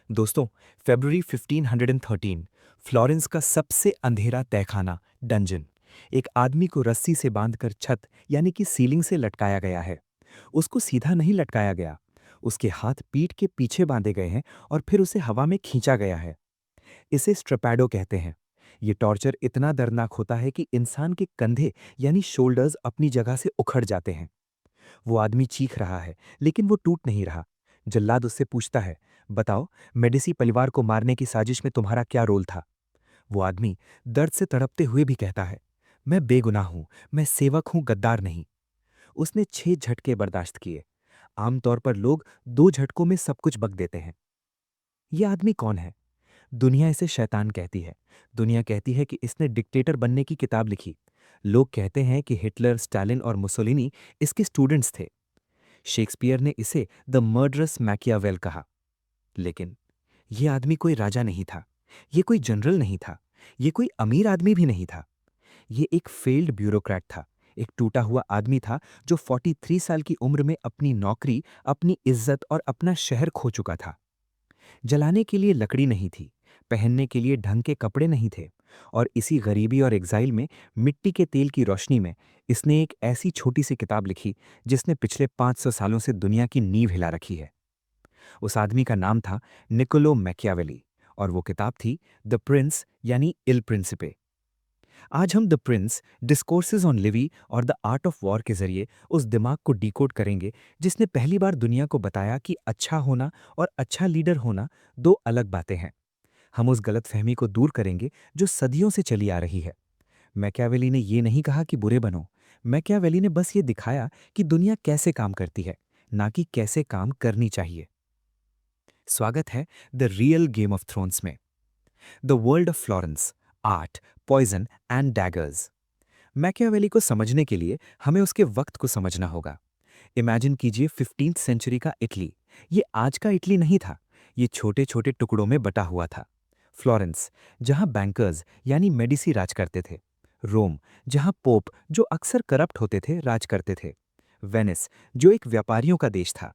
दोस्तों, फरवरी 1513 फ्लोरेंस का सबसे अंधेरा तहखाना डंजन एक आदमी को रस्सी से बांधकर छत यानी कि सीलिंग से लटकाया गया है। उसको सीधा नहीं लटकाया गया, उसके हाथ पीठ के पीछे बांधे गए हैं और फिर उसे हवा में खींचा गया है। इसे स्ट्रेपैडो कहते हैं। ये टॉर्चर इतना दर्दनाक होता है कि इंसान के कंधे यानी शोल्डर्स अपनी जगह से उखड़ जाते हैं। वो आदमी चीख रहा है, लेकिन वो टूट नहीं रहा। जल्लाद उससे पूछता है, बताओ, मेडिसी परिवार को मारने की साजिश में तुम्हारा क्या रोल था? वो आदमी दर्द से तड़पते हुए भी कहता है, मैं बेगुनाह हूं, मैं सेवक हूं, गद्दार नहीं। उसने 6 झटके बर्दाश्त किए। आमतौर पर लोग 2 झटकों में सब कुछ बक देते हैं। ये आदमी कौन है? दुनिया इसे शैतान कहती है। दुनिया कहती है कि इसने डिक्टेटर बनने की किताब लिखी। लोग कहते हैं कि हिटलर, स्टालिन और मुसोलिनी इसके स्टूडेंट्स थे। शेक्सपियर ने इसे द मर्डरस मैकियावेल कहा। लेकिन यह आदमी कोई राजा नहीं था, ये कोई जनरल नहीं था, ये कोई अमीर आदमी भी नहीं था। ये एक फेल्ड ब्यूरोक्रेट था, एक टूटा हुआ आदमी था जो 43 साल की उम्र में अपनी नौकरी, अपनी इज्जत और अपना शहर खो चुका था। जलाने के लिए लकड़ी नहीं थी, पहनने के लिए ढंग के कपड़े नहीं थे, और इसी गरीबी और एग्जाइल में, मिट्टी के तेल की रोशनी में, इसने एक ऐसी छोटी सी किताब लिखी जिसने पिछले 500 सालों से दुनिया की नींव हिला रखी है। उस आदमी का नाम था निकोलो मैकियावेली, और वो किताब थी द प्रिंस यानी इल प्रिंसिपे। आज हम the Prince, discourses on Levi और द आर्ट ऑफ वॉर के जरिए उस दिमाग को डिकोड करेंगे जिसने पहली बार दुनिया को बताया कि अच्छा होना और अच्छा लीडर होना दो अलग बातें हैं। हम उस गलतफहमी को दूर करेंगे जो सदियों से चली आ रही है। मैकियावेली ने ये नहीं कहा कि बुरे बनो। मैकियावेली ने बस ये दिखाया कि दुनिया कैसे काम करती है, ना कि कैसे काम करनी चाहिए। स्वागत है the real game of thrones में। The world of Florence, art, poison and daggers. Machiavelli को समझने के लिए हमें उसके वक्त को समझना होगा। इमेजिन कीजिए 15th सेंचुरी का इटली। ये आज का इटली नहीं था, ये छोटे छोटे टुकड़ों में बटा हुआ था। फ्लोरेंस, जहां बैंकर्स यानी मेडिसी राज करते थे। रोम, जहां पोप, जो अक्सर करप्ट होते थे, राज करते थे। वेनिस, जो एक व्यापारियों का देश था।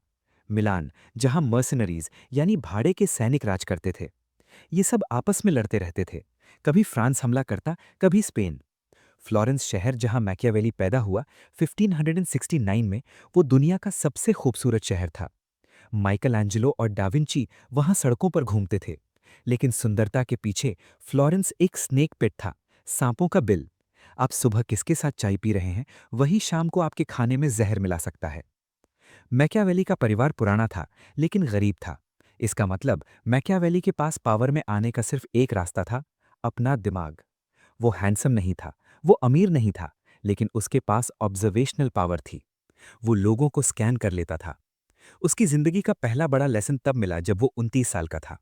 मिलान, जहां मर्सनरीज यानी भाड़े के सैनिक राज करते थे। ये सब आपस में लड़ते रहते थे। कभी फ्रांस हमला करता, कभी स्पेन। फ्लोरेंस शहर जहां मैकियावेली पैदा हुआ 1569 में, वो दुनिया का सबसे खूबसूरत शहर था। माइकल एंजेलो और डाविंची वहां सड़कों पर घूमते थे। लेकिन सुंदरता के पीछे फ्लोरेंस एक स्नेक पिट था, सांपों का बिल। आप सुबह किसके साथ चाय पी रहे हैं, वही शाम को आपके खाने में जहर मिला सकता है। मैकियावेली का परिवार पुराना था, लेकिन गरीब था। इसका मतलब मैकियावेली के पास पावर में आने का सिर्फ एक रास्ता था, अपना दिमाग। वो हैंडसम नहीं था, वो अमीर नहीं था, लेकिन उसके पास ऑब्जर्वेशनल पावर थी। वो लोगों को स्कैन कर लेता था। उसकी जिंदगी का पहला बड़ा लेसन तब मिला जब वो 29 साल का था।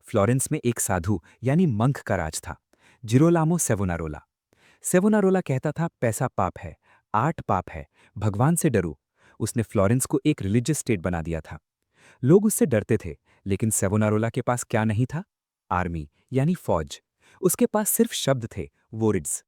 फ्लोरेंस में एक साधु यानी मंक का राज था, जिरोलामो सेवोनारोला। सेवोनारोला कहता था, पैसा पाप है, आर्ट पाप है, भगवान से डरो। उसने फ्लोरेंस को एक रिलीजियस स्टेट बना दिया था। लोग उससे डरते थे, लेकिन सेवोनारोला के पास क्या नहीं था? आर्मी यानी फौज। उसके पास सिर्फ शब्द थे, वोरिड्स।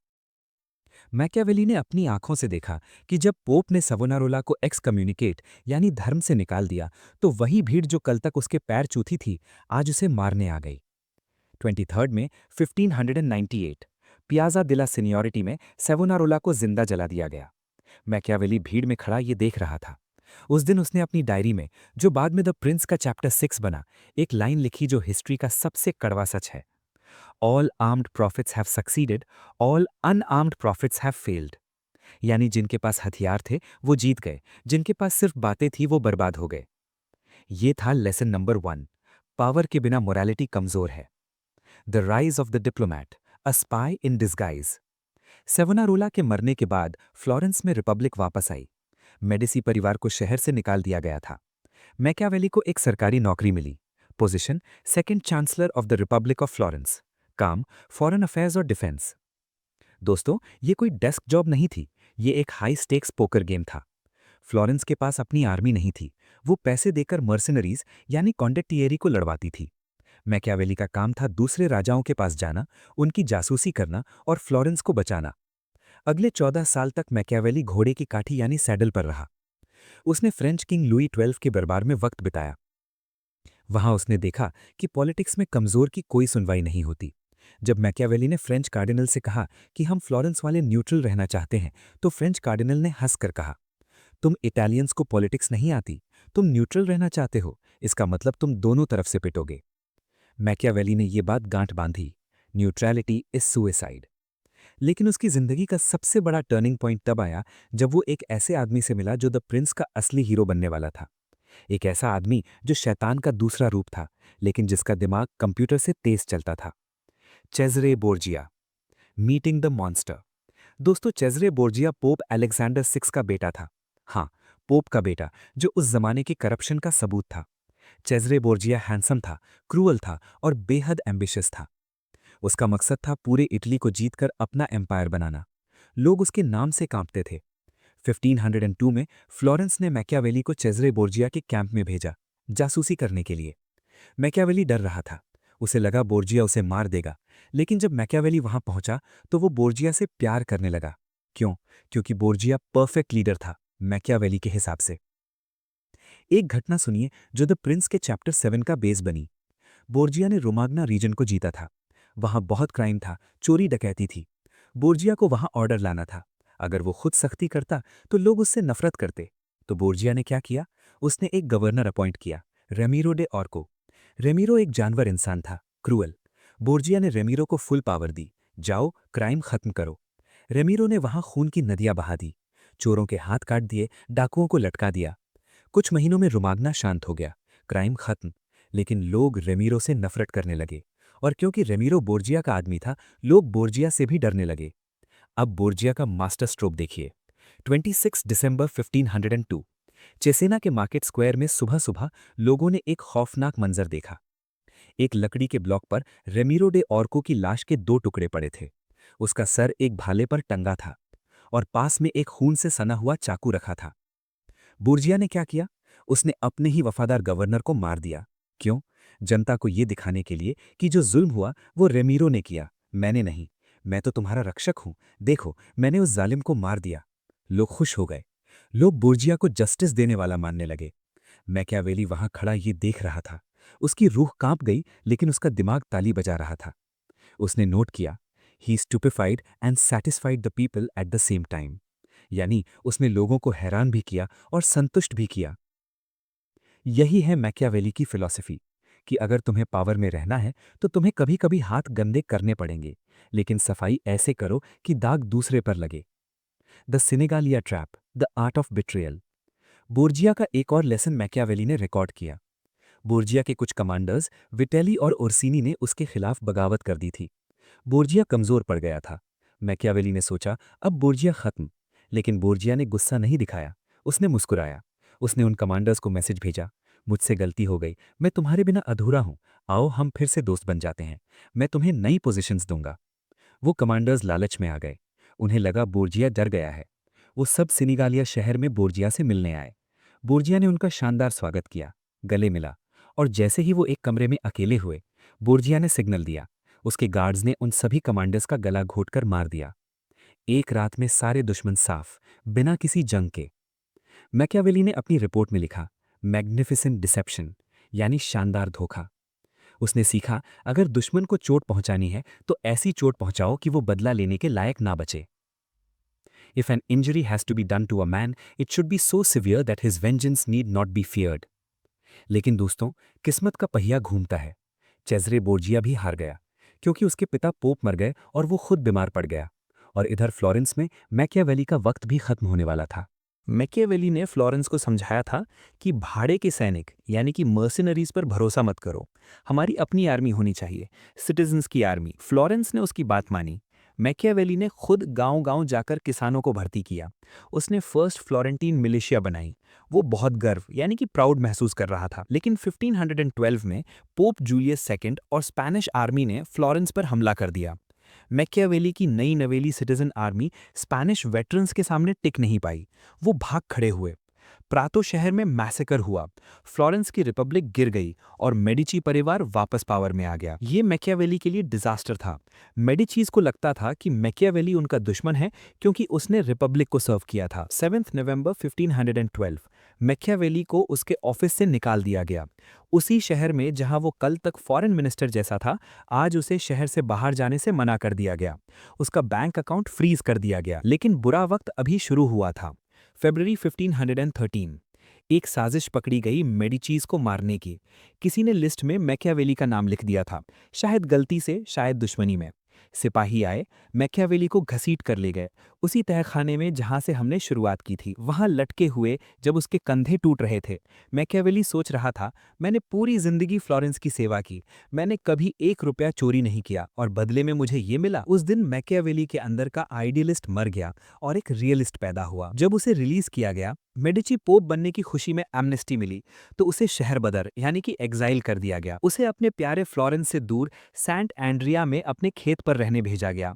मैकियावेली ने अपनी आंखों से देखा कि जब पोप ने सवोनारोला को एक्स कम्युनिकेट यानी धर्म से निकाल दिया, तो वही भीड़ जो कल तक उसके पैर चूथी थी, आज उसे मारने आ गई। 23 में 1598 पियाजा दिला सीनियोरिटी में सेवोनारोला को जिंदा जला दिया गया। मैकियावेली भीड़ में खड़ा ये देख रहा था। उस दिन उसने अपनी डायरी में, जो बाद में द प्रिंस का चैप्टर 6 बना, एक लाइन लिखी जो हिस्ट्री का सबसे कड़वा सच है। All armed profits have succeeded, all unarmoured profits have failed. यानी जिनके पास हथियार थे वो जीत गए, जिनके पास सिर्फ बातें थी वो बर्बाद हो गए। ये था लेसन नंबर 1। पावर के बिना मोरालिटी कमजोर है। The rise of the diplomat, a spy in disguise. Savonarola के मरने के बाद फ्लोरेंस में रिपब्लिक वापस आई। मेडिसी परिवार को शहर से निकाल दिया गया था। मैकियावेली को एक सरकारी नौकरी मिली। Position second chancellor of the republic of Florence. काम फॉरेन अफेयर्स और डिफेंस। दोस्तों, ये कोई डेस्क जॉब नहीं थी, ये एक हाई स्टेक्स पोकर गेम था। फ्लोरेंस के पास अपनी आर्मी नहीं थी, वो पैसे देकर मर्सिनरीज यानी कॉन्डेक्टिएरी को लड़वाती थी। मैकियावेली का काम था दूसरे राजाओं के पास जाना, उनकी जासूसी करना और फ्लोरेंस को बचाना। अगले 14 साल तक मैकियावेली घोड़े की काठी यानी सैडल पर रहा। उसने फ्रेंच किंग लुई 12 के दरबार में वक्त बिताया। वहां उसने देखा कि पॉलिटिक्स में कमजोर की कोई सुनवाई नहीं होती। जब मैकियावेली ने फ्रेंच कार्डिनल से कहा कि हम फ्लोरेंस वाले न्यूट्रल रहना चाहते हैं, तो फ्रेंच कार्डिनल ने हंसकर कहा, तुम इटालियंस को पॉलिटिक्स नहीं आती, तुम न्यूट्रल रहना चाहते हो, इसका मतलब तुम दोनों तरफ से पिटोगे। मैकियावेली ने यह बात गांठ बांधी, न्यूट्रैलिटी इज सुइसाइड। लेकिन उसकी जिंदगी का सबसे बड़ा टर्निंग पॉइंट तब आया जब वो एक ऐसे आदमी से मिला जो द प्रिंस का असली हीरो बनने वाला था। एक ऐसा आदमी जो शैतान का दूसरा रूप था, लेकिन जिसका दिमाग कंप्यूटर से तेज चलता था। चेज़रे बोर्जिया, मीटिंग द मॉन्स्टर। दोस्तों, चेज़रे बोर्जिया पोप अलेक्जेंडर सिक्स का बेटा था। हाँ, पोप का बेटा, जो उस जमाने के करप्शन का सबूत था। चेज़रे बोर्जिया हैंडसम था, क्रूअल था और बेहद एम्बिशियस था। उसका मकसद था पूरे इटली को जीतकर अपना एम्पायर बनाना। लोग उसके नाम से कांपते थे। 1502 में फ्लोरेंस ने मैकियावेली को चेज़रे बोर्जिया के कैंप में भेजा, जासूसी करने के लिए। मैकियावेली डर रहा था। उसे लगा बोर्जिया उसे मार देगा। लेकिन जब मैकियावेली वहां पहुंचा तो वो बोर्जिया से प्यार करने लगा। क्यों? क्योंकि बोर्जिया परफेक्ट लीडर था मैकियावेली के हिसाब से। एक घटना सुनिए जो द प्रिंस के चैप्टर 7 का बेस बनी। बोर्जिया ने रोमाग्ना रीजन को जीता था। वहां बहुत क्राइम था, चोरी डकैती थी। बोर्जिया को वहां ऑर्डर लाना था। अगर वो खुद सख्ती करता तो लोग उससे नफरत करते। तो बोर्जिया ने क्या किया? उसने एक गवर्नर अपॉइंट किया, रेमीरो डे ऑर्को। रेमीरो एक जानवर इंसान था, क्रूअल। बोर्जिया ने रेमीरो को फुल पावर दी, जाओ क्राइम खत्म करो। रेमीरो ने वहां खून की नदियां बहा दी, चोरों के हाथ काट दिए, डाकुओं को लटका दिया। कुछ महीनों में रोमाग्ना शांत हो गया, क्राइम खत्म। लेकिन लोग रेमीरो से नफरत करने लगे। और क्योंकि रेमीरो बोर्जिया का आदमी था, लोग बोर्जिया से भी डरने लगे। अब बोर्जिया का मास्टर स्ट्रोक देखिए। 26 दिसंबर 1502, चेसेना के मार्केट स्क्वायर में सुबह सुबह लोगों ने एक खौफनाक मंजर देखा। एक लकड़ी के ब्लॉक पर रेमीरो डे ऑर्को की लाश के 2 टुकड़े पड़े थे। उसका सर एक भाले पर टंगा था और पास में एक खून से सना हुआ चाकू रखा था। बोर्जिया ने क्या किया? उसने अपने ही वफादार गवर्नर को मार दिया। क्यों? जनता को यह दिखाने के लिए कि जो जुल्म हुआ वो रेमीरो ने किया, मैंने नहीं। मैं तो तुम्हारा रक्षक हूं, देखो मैंने उस जालिम को मार दिया। लोग खुश हो गए। लोग बोर्जिया को जस्टिस देने वाला मानने लगे। मैकियावेली वहां खड़ा ये देख रहा था। उसकी रूह कांप गई, लेकिन उसका दिमाग ताली बजा रहा था। उसने नोट किया, he stupefied and satisfied the people at the same time. यानी उसने लोगों को हैरान भी किया और संतुष्ट भी किया। यही है मैकियावेली की फिलॉसफी कि अगर तुम्हें पावर में रहना है तो तुम्हें कभी कभी हाथ गंदे करने पड़ेंगे, लेकिन सफाई ऐसे करो कि दाग दूसरे पर लगे। The Senigallia trap, the art of betrayal. Borgia का एक और लेसन मैकियावेली ने रिकॉर्ड किया। बोर्जिया के कुछ कमांडर्स विटेली और ओर्सिनी ने उसके खिलाफ बगावत कर दी थी। बोर्जिया कमजोर पड़ गया था। मैकियावेली ने सोचा अब बोर्जिया खत्म। लेकिन बोर्जिया ने गुस्सा नहीं दिखाया, उसने मुस्कुराया। उसने उन कमांडर्स को मैसेज भेजा, मुझसे गलती हो गई, मैं तुम्हारे बिना अधूरा हूं, आओ हम फिर से दोस्त बन जाते हैं, मैं तुम्हें नई पोजीशंस दूंगा। वो कमांडर्स लालच में आ गए। उन्हें लगा बोर्जिया डर गया है। वो सब सिनिगालिया शहर में बोर्जिया से मिलने आए। बोर्जिया ने उनका शानदार स्वागत किया, गले मिला। और जैसे ही वो एक कमरे में अकेले हुए, बोर्जिया ने सिग्नल दिया। उसके गार्ड्स ने उन सभी कमांडर्स का गला घोंटकर मार दिया। एक रात में सारे दुश्मन साफ, बिना किसी जंग के। मैकियावेली ने अपनी रिपोर्ट में लिखा, मैग्निफिसेंट डिसेप्शन, यानी शानदार धोखा। उसने सीखा अगर दुश्मन को चोट पहुंचानी है तो ऐसी चोट पहुंचाओ कि वो बदला लेने के लायक ना बचे। If an injury has to be done to a man, it should be so severe that his vengeance need not be feared. लेकिन दोस्तों, किस्मत का पहिया घूमता है। चेज़रे बोर्जिया भी हार गया, क्योंकि उसके पिता पोप मर गए और वो खुद बीमार पड़ गया। और इधर फ्लोरेंस में मैकियावेली का वक्त भी खत्म होने वाला था। मैकियावेली ने फ्लोरेंस को समझाया था कि भाड़े के सैनिक यानी कि मर्सिनरीज पर भरोसा मत करो, हमारी अपनी आर्मी होनी चाहिए, सिटीजन्स की आर्मी। फ्लोरेंस ने उसकी बात मानी। मैकियावेली ने खुद गांव-गांव जाकर किसानों को भर्ती किया। उसने फर्स्ट फ्लोरेंटीन मिलिशिया बनाई। वो बहुत गर्व यानी कि प्राउड महसूस कर रहा था। लेकिन 1512 में पोप जूलियस सेकंड और स्पैनिश आर्मी ने फ्लोरेंस पर हमला कर दिया। मैकियावेली की नई नवेली सिटीजन आर्मी स्पैनिश वेटरन्स के सामने टिक नहीं पाई। वो भाग खड़े हुए। प्रातो शहर में मैसेकर हुआ। फ्लोरेंस की रिपब्लिक गिर गई और मेडिची परिवार वापस पावर में आ गया। ये मैकियावेली के लिए डिजास्टर था। मेडिचीज को लगता था कि मैकियावेली उनका दुश्मन है क्योंकि उसने रिपब्लिक को सर्व किया था। 7 नवंबर 1512 मैकियावेली को उसके ऑफिस से निकाल दिया गया। उसी शहर में जहां वो कल तक फॉरेन मिनिस्टर जैसा था, आज उसे शहर से बाहर जाने से मना कर दिया गया। उसका बैंक अकाउंट फ्रीज कर दिया गया। लेकिन बुरा वक्त अभी शुरू हुआ था। फरवरी 1513, एक साजिश पकड़ी गई मेडिचीज को मारने की। किसी ने लिस्ट में मैकियावेली का नाम लिख दिया था, शायद गलती से, शायद दुश्मनी में। सिपाही आए, मैकियावेली को घसीट कर ले गए, उसी तहखाने में जहां से हमने शुरुआत की थी, वहां लटके हुए जब उसके कंधे टूट रहे थे। मैकियावेली सोच रहा था, मैंने पूरी जिंदगी फ्लोरेंस की सेवा की, मैंने कभी 1 रुपया चोरी नहीं किया और बदले में मुझे ये मिला। उस दिन मैकियावेली के अंदर का आइडियलिस्ट मर गया और एक रियलिस्ट पैदा हुआ। जब उसे रिलीज किया गया, मेडिची पोप बनने की खुशी में एमनेस्टी मिली, तो उसे शहर बदर यानी कि एग्जाइल कर दिया गया। उसे अपने प्यारे फ्लोरेंस से दूर सेंट एंड्रिया में अपने खेत पर रहने भेजा गया।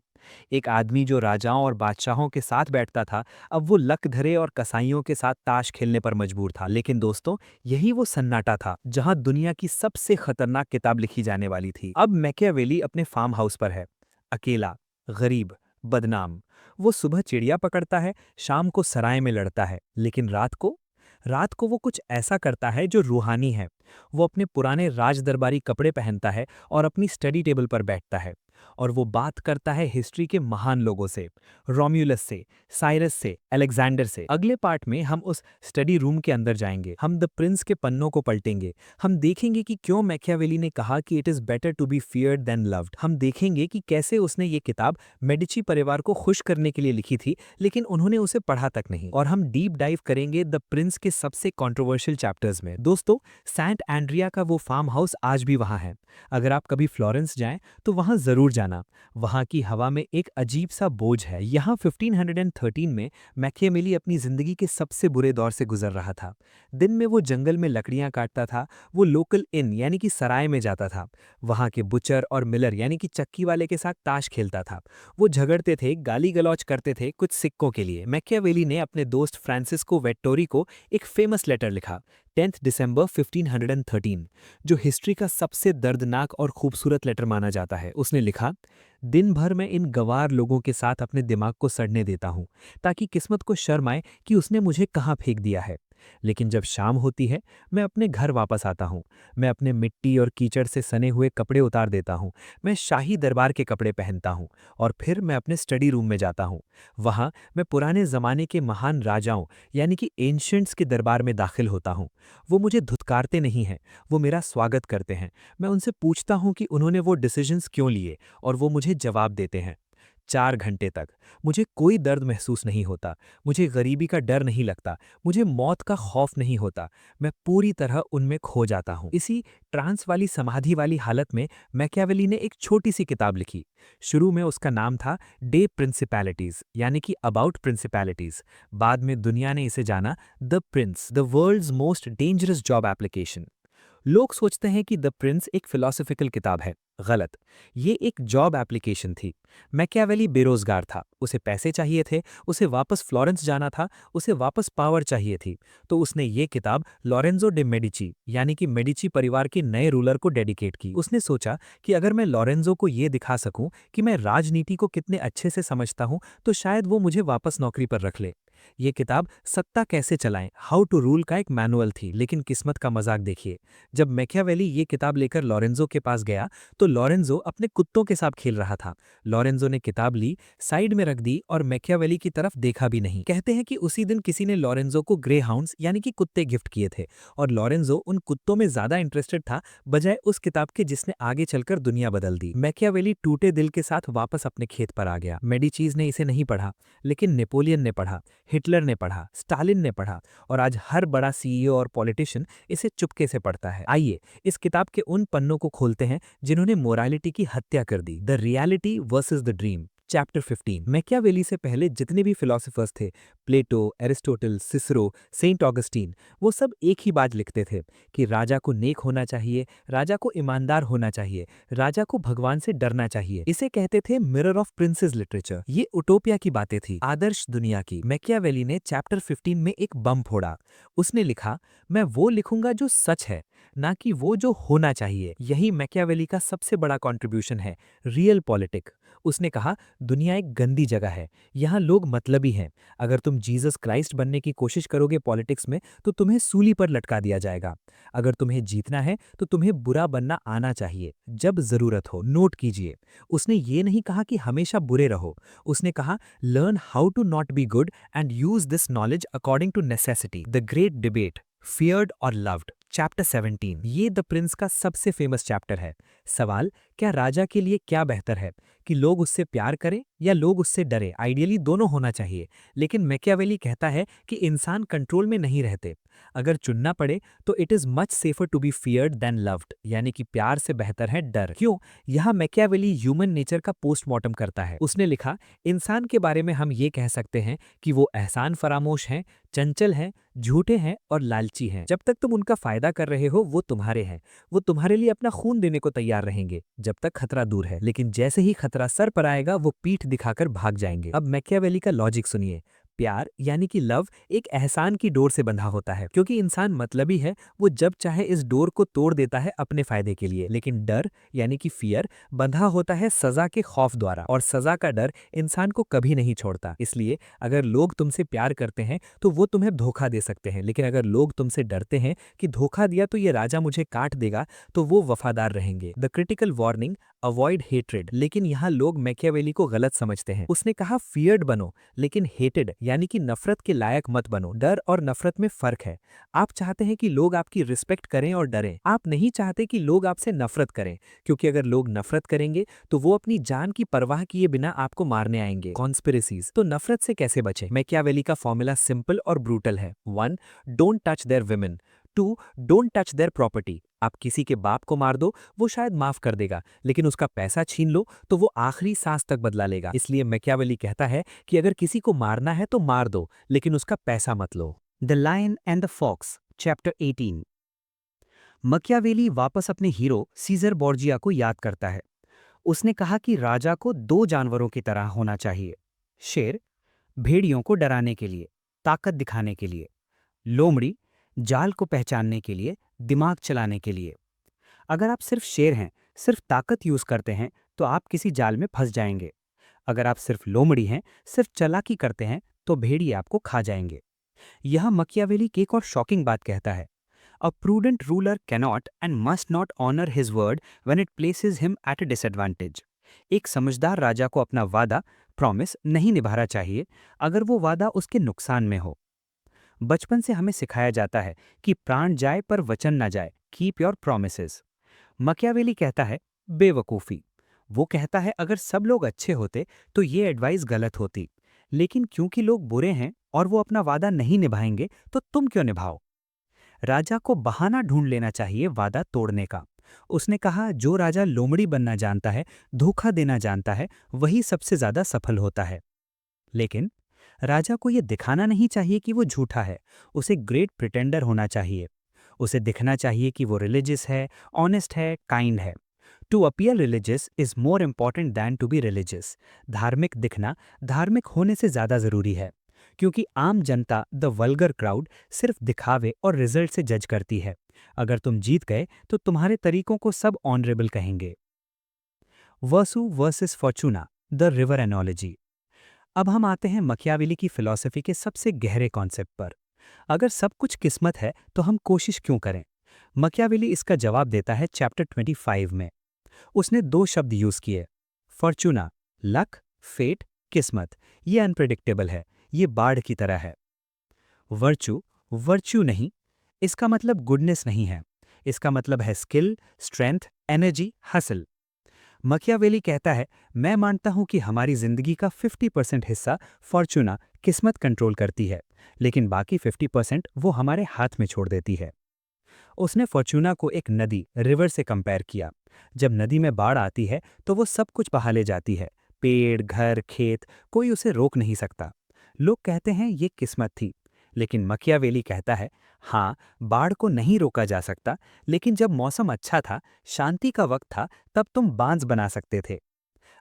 एक आदमी जो राजाओं और बादशाहों के साथ बैठता था, अब वो लकधरे और कसाईयों के साथ ताश खेलने पर मजबूर था। लेकिन दोस्तों, यही वो सन्नाटा था जहां दुनिया की सबसे खतरनाक किताब लिखी जाने वाली थी। अब मैकियावेली अपने फार्म हाउस पर है, अकेला, गरीब, बदनाम। वो सुबह चिड़िया पकड़ता है, शाम को सराय में लड़ता है, लेकिन रात को वो कुछ ऐसा करता है जो रूहानी है। वो अपने पुराने राज दरबारी कपड़े पहनता है और अपनी स्टडी टेबल पर बैठता है, और वो बात करता है हिस्ट्री के महान लोगों से, रोम्यूलस से, साइरस से, अलेक्जेंडर से। अगले पार्ट में हम उस स्टडी रूम के अंदर जाएंगे, हम द प्रिंस के पन्नों को पलटेंगे, हम देखेंगे कि क्यों मैकियावेली ने कहा कि it is better to be feared than loved. हम देखेंगे कि कैसे उसने ये किताब मेडिची परिवार को खुश करने के लिए लिखी थी, लेकिन उन्होंने उसे पढ़ा तक नहीं। और हम डीप डाइव करेंगे द प्रिंस के सबसे कंट्रोवर्शियल चैप्टर्स में। दोस्तों, सेंट एंड्रिया का वो फार्म हाउस आज भी वहां है। अगर आप कभी फ्लोरेंस जाएं तो वहां जरूर जाना। वहां की हवा में एक अजीब सा बोझ है। यहाँ 1513 में मैकियावेली अपनी जिंदगी के सबसे बुरे दौर से गुजर रहा था। दिन में वो जंगल में लकड़ियां काटता था, वो लोकल इन यानी कि सराय में जाता था, वहां के बुचर और मिलर यानी कि चक्की वाले के साथ ताश खेलता था। वो झगड़ते थे, गाली गलौज करते थे कुछ सिक्कों के लिए। मैकियावेली ने अपने दोस्त फ्रांसिस्को वेट्टोरी को एक फेमस लेटर लिखा, 10 दिसंबर 1513, जो हिस्ट्री का सबसे दर्दनाक और खूबसूरत लेटर माना जाता है। उसने लिखा, दिन भर मैं इन गंवार लोगों के साथ अपने दिमाग को सड़ने देता हूं, ताकि किस्मत को शर्म आए कि उसने मुझे कहाँ फेंक दिया है। लेकिन जब शाम होती है, मैं अपने घर वापस आता हूँ। मैं अपने मिट्टी और कीचड़ से सने हुए कपड़े उतार देता हूँ, मैं शाही दरबार के कपड़े पहनता हूँ, और फिर मैं अपने स्टडी रूम में जाता हूँ। वहाँ मैं पुराने ज़माने के महान राजाओं यानी कि एंशिएंट्स के दरबार में दाखिल होता हूँ। वो मुझे धुतकारते नहीं हैं, वो मेरा स्वागत करते हैं। मैं उनसे पूछता हूँ कि उन्होंने वो डिसीजंस क्यों लिए, और वो मुझे जवाब देते हैं। 4 घंटे तक मुझे कोई दर्द महसूस नहीं होता, मुझे गरीबी का डर नहीं लगता, मुझे मौत का खौफ नहीं होता। मैं पूरी तरह उनमें खो जाता हूँ। इसी ट्रांस वाली समाधि वाली हालत में मैकियावेली ने एक छोटी सी किताब लिखी। शुरू में उसका नाम था डे प्रिंसिपैलिटीज यानी कि अबाउट प्रिंसिपैलिटीज। बाद में दुनिया ने इसे जाना the prince, the world's most dangerous job application. लोग सोचते हैं कि द प्रिंस एक फिलोसॉफिकल किताब है। गलत, ये एक जॉब एप्लीकेशन थी। मैकियावेली बेरोजगार था, उसे पैसे चाहिए थे, उसे वापस फ्लोरेंस जाना था, उसे वापस पावर चाहिए थी। तो उसने ये किताब लॉरेंजो डे मेडिची यानी कि मेडिची परिवार के नए रूलर को डेडिकेट की। उसने सोचा कि अगर मैं लॉरेंजो को ये दिखा सकूं कि मैं राजनीति को कितने अच्छे से समझता हूं, तो शायद वो मुझे वापस नौकरी पर रख ले। ये किताब सत्ता कैसे चलाएं, हाउ टू रूल का एक मैनुअल थी। लेकिन किस्मत का मजाक देखिए, जब मैकियावेली ये किताब लेकर लॉरेंजो के पास गया तो लॉरेंजो अपने कुत्तों के साथ खेल रहा था। लॉरेंजो ने किताब ली, साइड में रख दी और मैकियावेली की तरफ देखा भी नहीं। कहते हैं कि उसी दिन किसी ने लॉरेंजो को ग्रे हाउंड्स यानी कि कुत्ते गिफ्ट किए थे, और लॉरेंजो उन कुत्तों में ज्यादा इंटरेस्टेड था बजाय उस किताब के जिसने आगे चलकर दुनिया बदल दी। मैकियावेली टूटे दिल के साथ वापस अपने खेत पर आ गया। मेडिचीज ने इसे नहीं पढ़ा, लेकिन नेपोलियन ने पढ़ा, हिटलर ने पढ़ा, स्टालिन ने पढ़ा, और आज हर बड़ा सीईओ और पॉलिटिशियन इसे चुपके से पढ़ता है। आइए इस किताब के उन पन्नों को खोलते हैं जिन्होंने मोरालिटी की हत्या कर दी। The reality versus the dream, chapter 15। Machiavelli से पहले जितने भी फिलोसोफर्स थे, Plato, Aristotle, Cicero, saint Augustine, वो सब एक ही बात लिखते थे कि राजा को नेक होना चाहिए, राजा को ईमानदार होना चाहिए, राजा को भगवान से डरना चाहिए। इसे कहते थे मिरर ऑफ प्रिंसेस लिटरेचर। ये उटोपिया की बातें थी, आदर्श दुनिया की। मैकियावेली ने चैप्टर 15 में एक बम फोड़ा। उसने लिखा, मैं वो लिखूंगा जो सच है, ना कि वो जो होना चाहिए। यही मैकियावेली का सबसे बड़ा कंट्रीब्यूशन है, रियल पॉलिटिक। उसने कहा, दुनिया एक गंदी जगह है, यहाँ लोग मतलबी हैं। अगर तुम जीसस क्राइस्ट बनने की कोशिश करोगे पॉलिटिक्स में तो तुम्हें सूली पर लटका दिया जाएगा। अगर तुम्हें जीतना है तो तुम्हें बुरा बनना आना चाहिए, जब जरूरत हो। नोट कीजिए, उसने ये नहीं कहा कि हमेशा बुरे रहो। उसने कहा, learn how to not be good and use this knowledge according to necessity. The great debate, feared और लव्ड, चैप्टर 17। ये द प्रिंस का सबसे फेमस चैप्टर है। सवाल, क्या राजा के लिए क्या बेहतर है, कि लोग उससे प्यार करें या लोग उससे डरे? आइडियली दोनों होना चाहिए, लेकिन मैकियावेली कहता है कि इंसान कंट्रोल में नहीं रहते। अगर चुनना पड़े तो it is much safer to be feared than loved, यानी कि प्यार से बेहतर है डर। क्यों? यहाँ मैकियावेली ह्यूमन नेचर का पोस्टमार्टम करता है। उसने लिखा, इंसान के बारे में हम ये कह सकते हैं कि वो एहसान फरामोश हैं, चंचल हैं, झूठे हैं और लालची हैं। जब तक तुम उनका फायदा कर रहे हो वो तुम्हारे हैं, वो तुम्हारे लिए अपना खून देने को तैयार रहेंगे जब तक खतरा दूर है, लेकिन जैसे ही खतरा सर पर आएगा वो पीठ दिखाकर भाग जाएंगे। अब मैकियावेली का लॉजिक सुनिए। प्यार यानी कि लव एक एहसान की डोर से बंधा होता है, क्योंकि इंसान मतलबी है, वो जब चाहे इस डोर को तोड़ देता है अपने फायदे के लिए। लेकिन डर यानी कि फियर बंधा होता है सजा के खौफ द्वारा, और सजा का डर इंसान को कभी नहीं छोड़ता। इसलिए अगर लोग तुमसे प्यार करते हैं तो वो तुम्हें धोखा दे सकते हैं, लेकिन अगर लोग तुमसे डरते हैं कि धोखा दिया तो ये राजा मुझे काट देगा, तो वो वफादार रहेंगे। The critical warning, avoid hatred. लेकिन यहाँ लोग मैकियावेली को गलत समझते हैं। उसने कहा, फियर्ड बनो, लेकिन हेटेड यानी कि नफरत के लायक मत बनो। डर और नफरत में फर्क है। आप चाहते हैं कि लोग आपकी रिस्पेक्ट करें और डरें। आप नहीं चाहते कि लोग आपसे नफरत करें, क्योंकि अगर लोग नफरत करेंगे तो वो अपनी जान की परवाह किए बिना आपको मारने आएंगे। कॉन्स्पिरेसीज। तो नफरत से कैसे बचें? मैकियावेली का फॉर्मूला सिंपल और ब्रूटल है। 1. Don't touch their women. 2. Don't touch their property. आप किसी के बाप को मार दो, वो शायद माफ कर देगा, लेकिन उसका पैसा छीन लो तो वो आखिरी सांस तक बदला लेगा। इसलिए मैकियावेली कहता है कि अगर किसी को मारना है तो मार दो, लेकिन उसका पैसा मत लो। The lion and the fox, chapter 18। Machiavelli वापस अपने हीरो सीजर बोर्जिया को याद करता है। उसने कहा कि राजा को दो जानवरों की तरह होना चाहिए। शेर, भेड़ियों को डराने के लिए, ताकत दिखाने के लिए। लोमड़ी, जाल को पहचानने के लिए, दिमाग चलाने के लिए। अगर आप सिर्फ शेर हैं, सिर्फ ताकत यूज करते हैं, तो आप किसी जाल में फंस जाएंगे। अगर आप सिर्फ लोमड़ी हैं, सिर्फ चालाकी करते हैं, तो भेड़िए आपको खा जाएंगे। यह मैकियावेली एक और शॉकिंग बात कहता है। A prudent ruler cannot and must not honour his word when it places him at a disadvantage. एक समझदार राजा को अपना वादा, प्रॉमिस नहीं निभाना चाहिए अगर वो वादा उसके नुकसान में हो। बचपन से हमें सिखाया जाता है कि प्राण जाए पर वचन ना जाए, कीप योर प्रोमिसेस। मैकियावेली कहता है, बेवकूफ़ी। वो कहता है अगर सब लोग अच्छे होते तो ये एडवाइस गलत होती, लेकिन क्योंकि लोग बुरे हैं और वो अपना वादा नहीं निभाएंगे तो तुम क्यों निभाओ। राजा को बहाना ढूंढ लेना चाहिए वादा तोड़ने का। उसने कहा, जो राजा लोमड़ी बनना जानता है, धोखा देना जानता है, वही सबसे ज्यादा सफल होता है। लेकिन राजा को यह दिखाना नहीं चाहिए कि वो झूठा है। उसे ग्रेट प्रिटेंडर होना चाहिए। उसे दिखना चाहिए कि वो रिलीजियस है, ऑनेस्ट है, काइंड है। To appear religious is more important than to be religious. धार्मिक दिखना धार्मिक होने से ज्यादा जरूरी है, क्योंकि आम जनता, द वल्गर क्राउड, सिर्फ दिखावे और रिजल्ट से जज करती है। अगर तुम जीत गए तो तुम्हारे तरीकों को सब ऑनरेबल कहेंगे। Virtu versus Fortuna, the river analogy. अब हम आते हैं मैकियावेली की फिलॉसफी के सबसे गहरे कॉन्सेप्ट पर। अगर सब कुछ किस्मत है तो हम कोशिश क्यों करें? मैकियावेली इसका जवाब देता है चैप्टर 25 में। उसने दो शब्द यूज किए, फॉर्चूना, लक, फेट, किस्मत। ये अनप्रिडिक्टेबल है, ये बाढ़ की तरह है। वर्चू, वर्च्यू नहीं, इसका मतलब गुडनेस नहीं है। इसका मतलब है skill, strength, energy, hustle. Machiavelli कहता है, मैं मानता हूं कि हमारी जिंदगी का 50% हिस्सा फॉर्चूना, किस्मत कंट्रोल करती है, लेकिन बाकी 50% वो हमारे हाथ में छोड़ देती है। उसने फॉर्चूना को एक नदी, रिवर से कंपेयर किया। जब नदी में बाढ़ आती है तो वो सब कुछ बहा ले जाती है, पेड़, घर, खेत, कोई उसे रोक नहीं सकता। लोग कहते हैं ये किस्मत थी, लेकिन मैकियावेली कहता है, हाँ, बाढ़ को नहीं रोका जा सकता, लेकिन जब मौसम अच्छा था, शांति का वक्त था, तब तुम बांध बना सकते थे।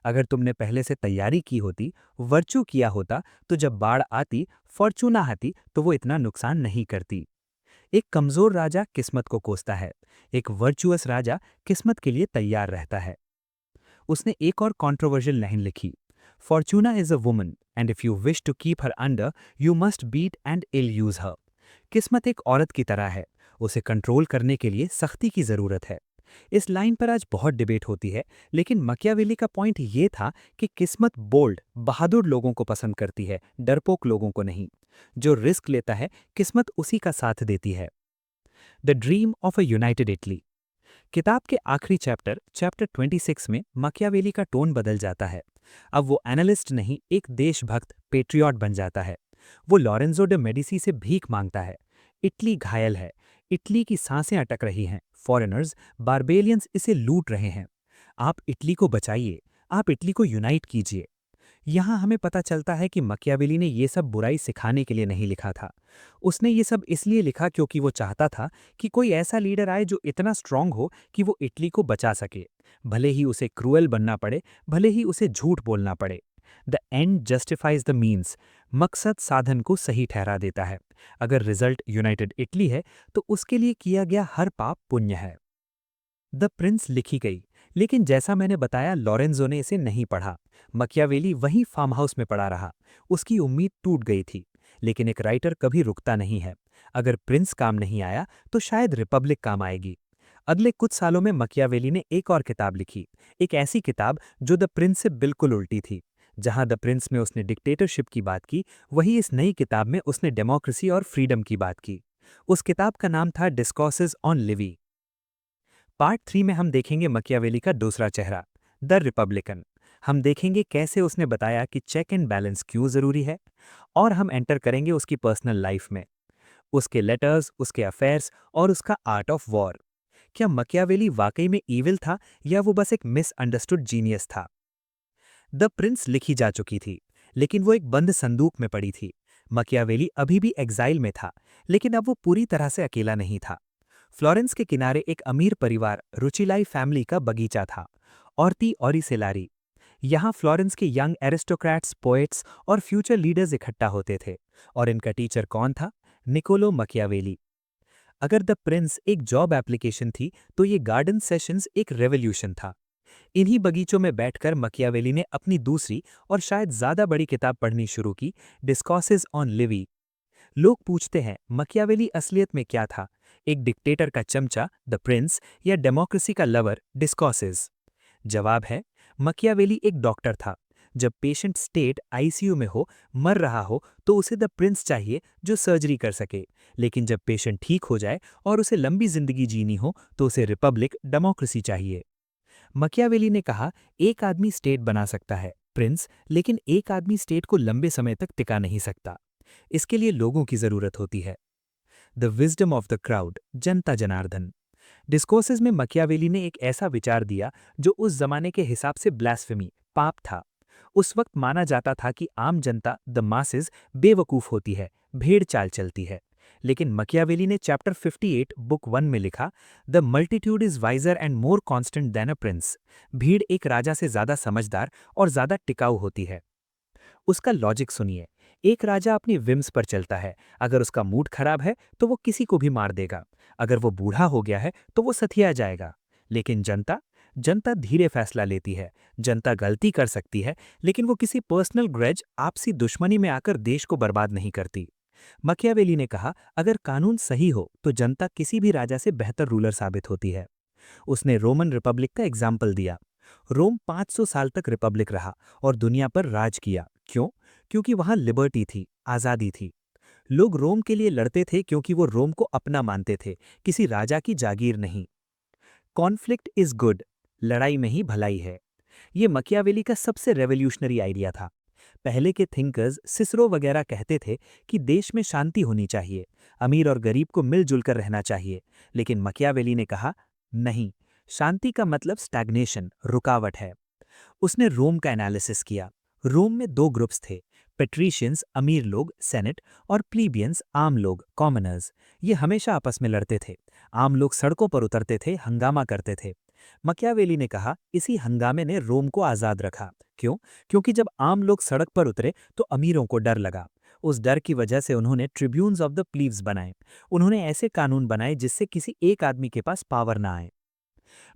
अगर तुमने पहले से तैयारी की होती, वर्चू किया होता, तो जब बाढ़ आती, फॉर्चूना आती, तो वो इतना नुकसान नहीं करती। एक कमजोर राजा किस्मत को कोसता है, एक वर्चुअस राजा किस्मत के लिए तैयार रहता है। उसने एक और कंट्रोवर्शियल लाइन लिखी, Fortuna is a woman and if you wish to keep her under you must beat and ill use her. किस्मत एक औरत की तरह है, उसे कंट्रोल करने के लिए सख्ती की जरूरत है। इस लाइन पर आज बहुत डिबेट होती है, लेकिन मकियावेली का पॉइंट ये था कि किस्मत बोल्ड, बहादुर लोगों को पसंद करती है, डरपोक लोगों को नहीं। जो रिस्क लेता है, किस्मत उसी का साथ देती है। The dream of a United Italy. किताब के आखिरी चैप्टर चैप्टर 26 में मकियावेली का टोन बदल जाता है। अब वो एनालिस्ट नहीं, एक देशभक्त पेट्रियट बन जाता है। वो लॉरेंजो डे मेडिसी से भीख मांगता है। इटली घायल है, इटली की सांसें अटक रही हैं, फॉरेनर्स, बारबेलियंस इसे लूट रहे हैं। आप इटली को बचाइए, आप इटली को यूनाइट कीजिए। यहाँ हमें पता चलता है कि मकियावेली ने ये सब बुराई सिखाने के लिए नहीं लिखा था। उसने ये सब इसलिए लिखा क्योंकि वो चाहता था कि कोई ऐसा लीडर आए जो इतना स्ट्रांग हो कि वो इटली को बचा सके, भले ही उसे क्रूएल बनना पड़े, भले ही उसे झूठ बोलना पड़े। The end justifies the means. मकसद साधन को सही ठहरा देता है। अगर रिजल्ट यूनाइटेड इटली है तो उसके लिए किया गया हर पाप पुण्य है। द प्रिंस लिखी गई, लेकिन जैसा मैंने बताया लॉरेंजो ने इसे नहीं पढ़ा। मकियावेली वहीं फार्म हाउस में पड़ा रहा। उसकी उम्मीद टूट गई थी। लेकिन एक राइटर कभी रुकता नहीं है। अगर प्रिंस काम नहीं आया तो शायद रिपब्लिक काम आएगी। अगले कुछ सालों में मकियावेली ने एक और किताब लिखी, एक ऐसी किताब जो द प्रिंस से बिल्कुल उल्टी थी। जहां द प्रिंस में उसने डिक्टेटरशिप की बात की, वहीं इस नई किताब में उसने डेमोक्रेसी और फ्रीडम की बात की। उस किताब का नाम था डिस्कॉर्सेस ऑन लिवी। पार्ट 3 में हम देखेंगे मकियावेली का दूसरा चेहरा, द रिपब्लिकन। हम देखेंगे कैसे उसने बताया कि चेक एंड बैलेंस क्यों जरूरी है, और हम एंटर करेंगे उसकी पर्सनल लाइफ में, उसके लेटर्स, उसके अफेयर्स और उसका आर्ट ऑफ वॉर। क्या मकियावेली वाकई में ईविल था या वो बस एक मिसअंडरस्टूड जीनियस था? द प्रिंस लिखी जा चुकी थी, लेकिन वो एक बंद संदूक में पड़ी थी। मकियावेली अभी भी एग्जाइल में था, लेकिन अब वो पूरी तरह से अकेला नहीं था। फ्लोरेंस के किनारे एक अमीर परिवार रुचिलाई फैमिली का बगीचा था, ऑर्ती ऑरिसेलारी। यहाँ फ्लोरेंस के यंग एरिस्टोक्रेट्स, पोएट्स और फ्यूचर लीडर्स इकट्ठा होते थे। और इनका टीचर कौन था? निकोलो मकियावेली। अगर द प्रिंस एक जॉब एप्लीकेशन थी, तो ये गार्डन सेशंस एक रेवोल्यूशन था। इन्हीं बगीचों में बैठकर मकियावेली ने अपनी दूसरी और शायद ज्यादा बड़ी किताब पढ़नी शुरू की, डिस्कॉर्सेस ऑन लिवी। लोग पूछते हैं मकियावेली असलियत में क्या था, एक डिक्टेटर का चमचा द प्रिंस या डेमोक्रेसी का लवर डिस्कॉर्सेस? जवाब है, मकियावेली एक डॉक्टर था। जब पेशेंट स्टेट आईसीयू में हो, मर रहा हो, तो उसे द प्रिंस चाहिए जो सर्जरी कर सके। लेकिन जब पेशेंट ठीक हो जाए और उसे लंबी जिंदगी जीनी हो, तो उसे रिपब्लिक, डेमोक्रेसी चाहिए। मकियावेली ने कहा, एक आदमी स्टेट बना सकता है प्रिंस, लेकिन एक आदमी स्टेट को लंबे समय तक टिका नहीं सकता। इसके लिए लोगों की जरूरत होती है। The wisdom of the crowd, Janata Janardan. Discourses में मकियावेली ने एक ऐसा विचार दिया जो उस जमाने के हिसाब से ब्लास्फेमी, पाप था। उस वक्त माना जाता था कि आम जनता, द मासेस, बेवकूफ होती है, भेड़ चाल चलती है। लेकिन मकियावेली ने चैप्टर 58 बुक 1 में लिखा, the multitude is wiser and more constant than a prince. भीड़ एक राजा से ज्यादा समझदार और ज्यादा टिकाऊ होती है। उसका लॉजिक सुनिए। एक राजा अपनी विम्स पर चलता है। अगर उसका मूड खराब है तो वो किसी को भी मार देगा। अगर वो बूढ़ा हो गया है तो वो सथिया जाएगा। लेकिन जनता, जनता धीरे फैसला लेती है। जनता गलती कर सकती है, लेकिन वो किसी पर्सनल ग्रेज, आपसी दुश्मनी में आकर देश को बर्बाद नहीं करती। मकियावेली ने कहा, अगर कानून सही हो तो जनता किसी भी राजा से बेहतर रूलर साबित होती है। उसने रोमन रिपब्लिक का एग्जाम्पल दिया। रोम 500 साल तक रिपब्लिक रहा और दुनिया पर राज किया। क्यों? क्योंकि वहां लिबर्टी थी, आजादी थी। लोग रोम के लिए लड़ते थे क्योंकि वो रोम को अपना मानते थे, किसी राजा की जागीर नहीं। कॉन्फ्लिक्ट इज गुड, लड़ाई में ही भलाई है। ये मकियावेली का सबसे रेवोल्यूशनरी आइडिया था। पहले के थिंकर्स, सिसरो वगैरह कहते थे कि देश में शांति होनी चाहिए, अमीर और गरीब को मिलजुल कर रहना चाहिए। लेकिन मकियावेली ने कहा, नहीं, शांति का मतलब स्टैग्नेशन, रुकावट है। उसने रोम का एनालिसिस किया। रोम में दो ग्रुप्स थे, पेट्रीशियंस, अमीर लोग, सेनेट, और प्लीबियंस, आम लोग, कॉमनर्स। ये हमेशा आपस में लड़ते थे। आम लोग सड़कों पर उतरते थे, हंगामा करते थे। मकियावेली ने कहा, इसी हंगामे ने रोम को आजाद रखा। क्यों? क्योंकि जब आम लोग सड़क पर उतरे तो अमीरों को डर लगा। उस डर की वजह से उन्होंने ट्रिब्यून्स ऑफ द प्लीव्स बनाए। उन्होंने ऐसे कानून बनाए जिससे किसी एक आदमी के पास पावर ना आए।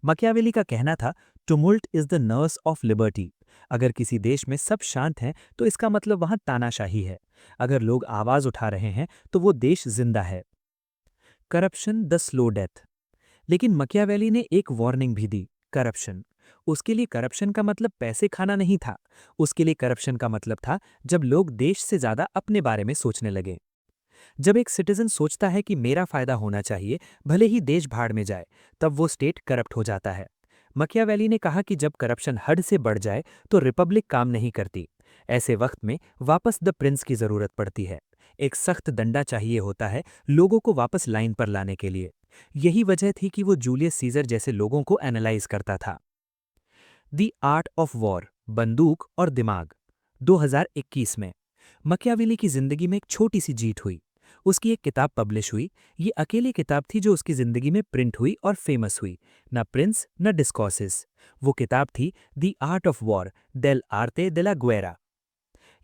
मकियावेली का कहना था, tumult is the nurse of liberty. अगर किसी देश में सब शांत हैं तो इसका मतलब वहां तानाशाही है। अगर लोग आवाज उठा रहे हैं तो वो देश जिंदा है। Corruption the slow death. लेकिन मकियावेली ने एक वार्निंग भी दी। करप्शन, उसके लिए करप्शन का मतलब पैसे खाना नहीं था। उसके लिए करप्शन का मतलब था जब लोग देश से ज्यादा अपने बारे में सोचने लगे। जब एक सिटीजन सोचता है कि मेरा फायदा होना चाहिए, भले ही देश भाड़ में जाए, तब वो स्टेट करप्ट हो जाता है। मकियावेली ने कहा कि जब करप्शन हद से बढ़ जाए तो रिपब्लिक काम नहीं करती। ऐसे वक्त में वापस द प्रिंस की जरूरत पड़ती है। एक सख्त डंडा चाहिए होता है लोगों को वापस लाइन पर लाने के लिए। यही वजह थी कि वो जूलियस सीजर जैसे लोगों को एनालाइज करता था। द आर्ट ऑफ वॉर, बंदूक और दिमाग। 2021 में मकियावेली की जिंदगी में एक छोटी सी जीत हुई। उसकी एक किताब पब्लिश हुई। ये अकेली किताब थी जो उसकी जिंदगी में प्रिंट हुई और फेमस हुई। न प्रिंस न डिस्कॉर्सेस। वो किताब थी द आर्ट ऑफ वॉर, डेल आर्ते de la गुएरा।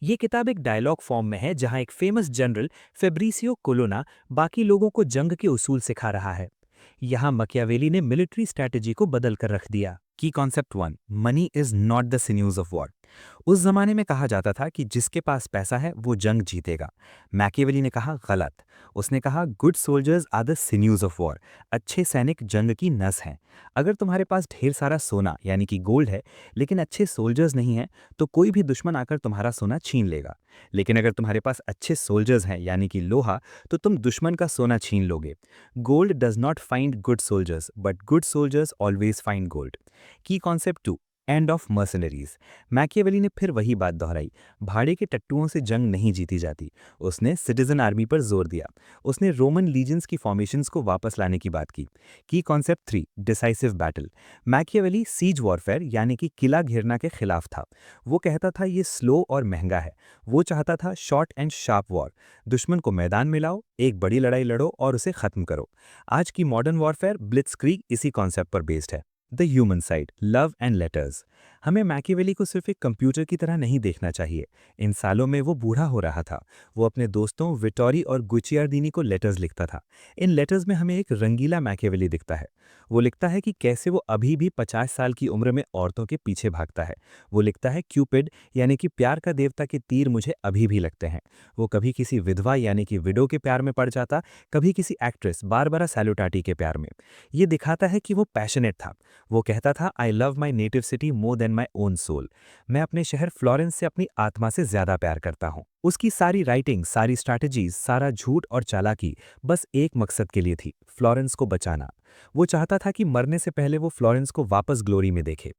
ये किताब एक डायलॉग फॉर्म में है जहां एक फेमस जनरल फेब्रिसियो कोलोना बाकी लोगों को जंग के उसूल सिखा रहा है। यहां मकियावेली ने मिलिट्री स्ट्रैटेजी को बदल कर रख दिया। Key concept one, money is not the sinews of war. उस जमाने में कहा जाता था कि जिसके पास पैसा है वो जंग जीतेगा। मैकियावेली ने कहा गलत। उसने कहा good soldiers are the sinews of war. अच्छे सैनिक जंग की नस हैं। अगर तुम्हारे पास ढेर सारा सोना यानी कि गोल्ड है लेकिन अच्छे सोल्जर्स नहीं हैं तो कोई भी दुश्मन आकर तुम्हारा सोना छीन लेगा। लेकिन अगर तुम्हारे पास अच्छे सोल्जर्स हैं यानी कि लोहा, तो तुम दुश्मन का सोना छीन लोगे। Gold does not find good soldiers but good soldiers always find gold. Key concept two, end of mercenaries. Machiavelli ने फिर वही बात दोहराई। भाड़े के टट्टुओं से जंग नहीं जीती जाती। उसने सिटीजन आर्मी पर जोर दिया। उसने रोमन लीजेंस की फॉर्मेशंस को वापस लाने की बात की concept three, decisive battle. Machiavelli sees warfare यानी कि किला घेरना के खिलाफ था। वो कहता था ये स्लो और महंगा है। वो चाहता था शॉर्ट एंड शार्प वॉर। दुश्मन को मैदान में लाओ, एक बड़ी लड़ाई लड़ो और उसे खत्म करो। आज की मॉडर्न वॉरफेयर ब्लिट्सक्रीग इसी कॉन्सेप्ट पर बेस्ड है। The human side, love and letters. हमें मैकियावेली को सिर्फ एक कंप्यूटर की तरह नहीं देखना चाहिए। इन सालों में वो बूढ़ा हो रहा था। वो अपने दोस्तों विटोरी और गुचियार्दिनी को लेटर्स लिखता था। इन लेटर्स में हमें एक रंगीला मैकियावेली दिखता है। वो लिखता है कि कैसे वो अभी भी 50 साल की उम्र में औरतों के पीछे भागता है। वो लिखता है क्यूपिड यानी कि प्यार का देवता के तीर मुझे अभी भी लगते हैं। वो कभी किसी विधवा यानी कि विडो के प्यार में पड़ जाता, कभी किसी एक्ट्रेस बारबरा सैलुटाटी के प्यार में। ये दिखाता है कि वो पैशनेट था। वो कहता था I love my native city more than my own soul. मैं अपने शहर फ्लोरेंस से अपनी आत्मा से ज्यादा प्यार करता हूँ। उसकी सारी राइटिंग, सारी स्ट्रैटेजीज, सारा झूठ और चालाकी बस एक मकसद के लिए थी, फ्लोरेंस को बचाना। वो चाहता था कि मरने से पहले वो फ्लोरेंस को वापस ग्लोरी में देखे।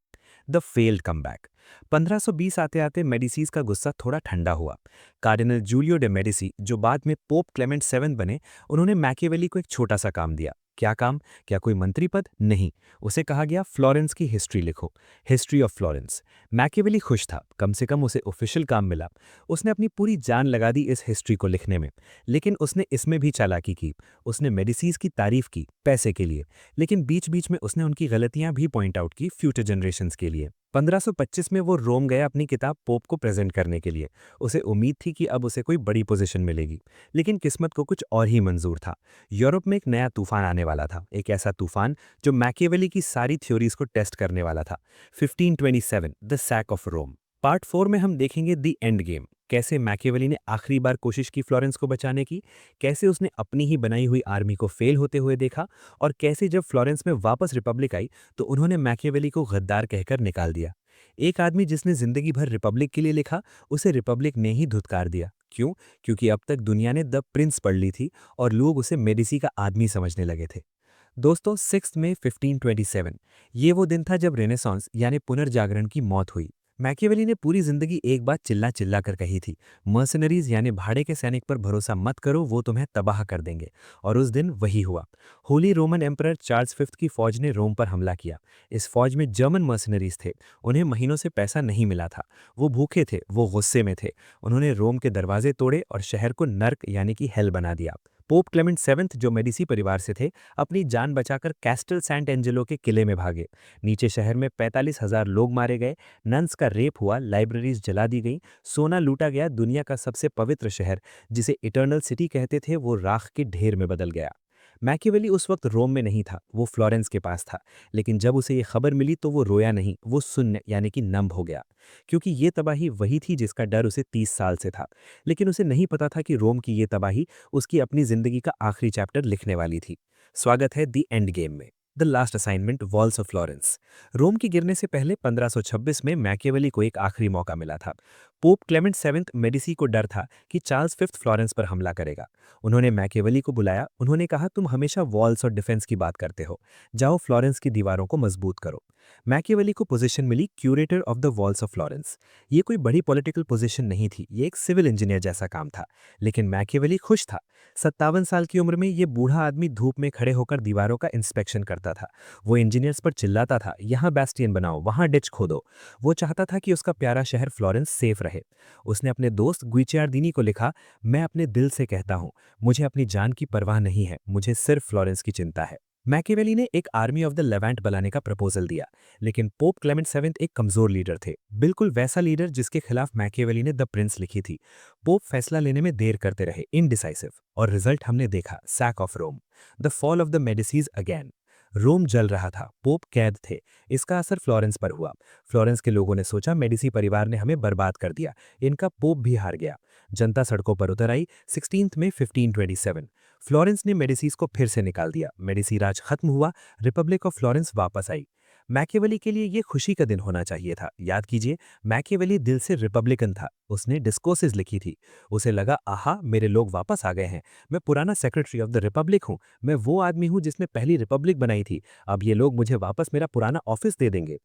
The failed comeback. 1520 आते आते मेडिसीज का गुस्सा थोड़ा ठंडा हुआ। कार्डिनल जूलियो डे मेडिसी, जो बाद में पोप क्लेमेंट सेवन बने, उन्होंने मैकियावेली को एक छोटा सा काम दिया। क्या काम? क्या कोई मंत्री पद? नहीं। उसे कहा गया फ्लोरेंस की हिस्ट्री लिखो, हिस्ट्री ऑफ फ्लोरेंस। मैकियावेली खुश था, कम से कम उसे ऑफिशियल काम मिला। उसने अपनी पूरी जान लगा दी इस हिस्ट्री को लिखने में। लेकिन उसने इसमें भी चालाकी की। उसने मेडिसीज की तारीफ की पैसे के लिए, लेकिन बीच बीच में उसने उनकी गलतियां भी पॉइंट आउट की फ्यूचर जनरेशंस के लिए। 1525 में वो रोम गया अपनी किताब पोप को प्रेजेंट करने के लिए। उसे उम्मीद थी कि अब उसे कोई बड़ी पोजीशन मिलेगी, लेकिन किस्मत को कुछ और ही मंजूर था। यूरोप में एक नया तूफान आने वाला था, एक ऐसा तूफान जो मैकियावेली की सारी थ्योरीज को टेस्ट करने वाला था। 1527, the sack of Rome. Part 4 में हम देखेंगे द एंड गेम। कैसे मैकियावेली ने आखिरी बार कोशिश की फ्लोरेंस को बचाने की, कैसे उसने अपनी ही बनाई हुई आर्मी को फेल होते हुए देखा, और कैसे जब फ्लोरेंस में वापस रिपब्लिक आई तो उन्होंने मैकियावेली को गद्दार कहकर निकाल दिया। एक आदमी जिसने जिंदगी भर रिपब्लिक के लिए लिखा, उसे रिपब्लिक ने ही धुतकार दिया। क्यों? क्योंकि अब तक दुनिया ने द प्रिंस पढ़ ली थी और लोग उसे मेडिसी का आदमी समझने लगे थे। दोस्तों, 6 मई 1527, ये वो दिन था जब रेनेसांस यानी पुनर्जागरण की मौत हुई। मैकियावेली ने पूरी जिंदगी एक बात चिल्ला चिल्ला कर कही थी, मर्सनरीज यानी भाड़े के सैनिक पर भरोसा मत करो, वो तुम्हें तबाह कर देंगे। और उस दिन वही हुआ। Holi Roman emperor Charles fifth की फौज ने रोम पर हमला किया। इस फौज में जर्मन मर्सनरीज थे। उन्हें महीनों से पैसा नहीं मिला था। वो भूखे थे, वो गुस्से में थे। उन्होंने रोम के दरवाजे तोड़े और शहर को नर्क यानी कि हेल बना दिया। पोप क्लेमेंट सेवेंथ, जो मेडिसी परिवार से थे, अपनी जान बचाकर कैस्टल सैंट एंजेलो के किले में भागे। नीचे शहर में 45,000 लोग मारे गए, नन्स का रेप हुआ, लाइब्रेरीज जला दी गई, सोना लूटा गया। दुनिया का सबसे पवित्र शहर, जिसे इटर्नल सिटी कहते थे, वो राख के ढेर में बदल गया। मैकियावेली उस वक्त रोम में नहीं था, वो फ्लोरेंस के पास था। लेकिन जब उसे ये खबर मिली तो वो रोया नहीं, वो शून्य यानी कि नम हो गया। क्योंकि ये तबाही वही थी जिसका डर उसे 30 साल से था। लेकिन उसे नहीं पता था कि रोम की ये तबाही उसकी अपनी जिंदगी का आखिरी चैप्टर लिखने वाली थी। स्वागत है दी एंड गेम में। The last assignment, walls of Florence. Rome की गिरने से पहले 1526 में मैकियावेली को एक आखिरी मौका मिला था। पोप क्लेमेंट सेवेंथ मेडिसी को डर था कि चार्ल्स फिफ्थ फ्लोरेंस पर हमला करेगा। उन्होंने मैकियावेली को बुलाया, उन्होंने कहा, तुम हमेशा वॉल्स और डिफेंस की बात करते हो, जाओ फ्लोरेंस की दीवारों को मजबूत करो। मैकियावेली को पोजीशन मिली curator of the walls of Florence. ये कोई बड़ी पॉलिटिकल पोजीशन नहीं थी, ये एक सिविल इंजीनियर जैसा काम था। लेकिन मैकियावेली खुश था। 57 साल की उम्र में ये बूढ़ा आदमी धूप में खड़े होकर दीवारों का इंस्पेक्शन करता था। वो इंजीनियर्स पर चिल्लाता था, यहाँ बैस्टियन बनाओ, वहाँ डिच खोदो। वो चाहता था कि उसका प्यारा शहर फ्लोरेंस सेफ रहे। उसने अपने दोस्त गुइचियार्दिनी को लिखा, मैं अपने दिल से कहता हूँ, मुझे अपनी जान की परवाह नहीं है, मुझे सिर्फ फ्लोरेंस की चिंता है। मैकियावेली ने एक आर्मी ऑफ द लेवेंट बनाने का प्रपोजल दिया। लेकिन पोप क्लेमेंट सेवेंथ एक कमजोर लीडर थे, बिल्कुल वैसा लीडर जिसके खिलाफ मैकियावेली ने द प्रिंस लिखी थी। पोप फैसला लेने में देर करते रहे, इनडिसाइसिव, और रिजल्ट हमने देखा, sack of Rome, the fall of the Medicis again. Rome जल रहा था, पोप कैद थे। इसका असर फ्लोरेंस पर हुआ। फ्लोरेंस के लोगों ने सोचा, मेडिसी परिवार ने हमें बर्बाद कर दिया, इनका पोप भी हार गया। जनता सड़कों पर उतर आई। 16 में 1527 फ्लोरेंस ने मेडिसीज को फिर से निकाल दिया, मेडिसी राज खत्म हुआ, रिपब्लिक ऑफ फ्लोरेंस वापस आई। मैकियावेली के लिए ये खुशी का दिन होना चाहिए था। याद कीजिए, मैकियावेली दिल से रिपब्लिकन था। उसने डिस्कोर्सेस लिखी थी। उसे लगा, आहा, मेरे लोग वापस आ गए हैं, मैं पुराना सेक्रेटरी ऑफ द रिपब्लिक हूँ, मैं वो आदमी हूँ जिसने पहली रिपब्लिक बनाई थी, अब ये लोग मुझे वापस मेरा पुराना ऑफिस दे देंगे।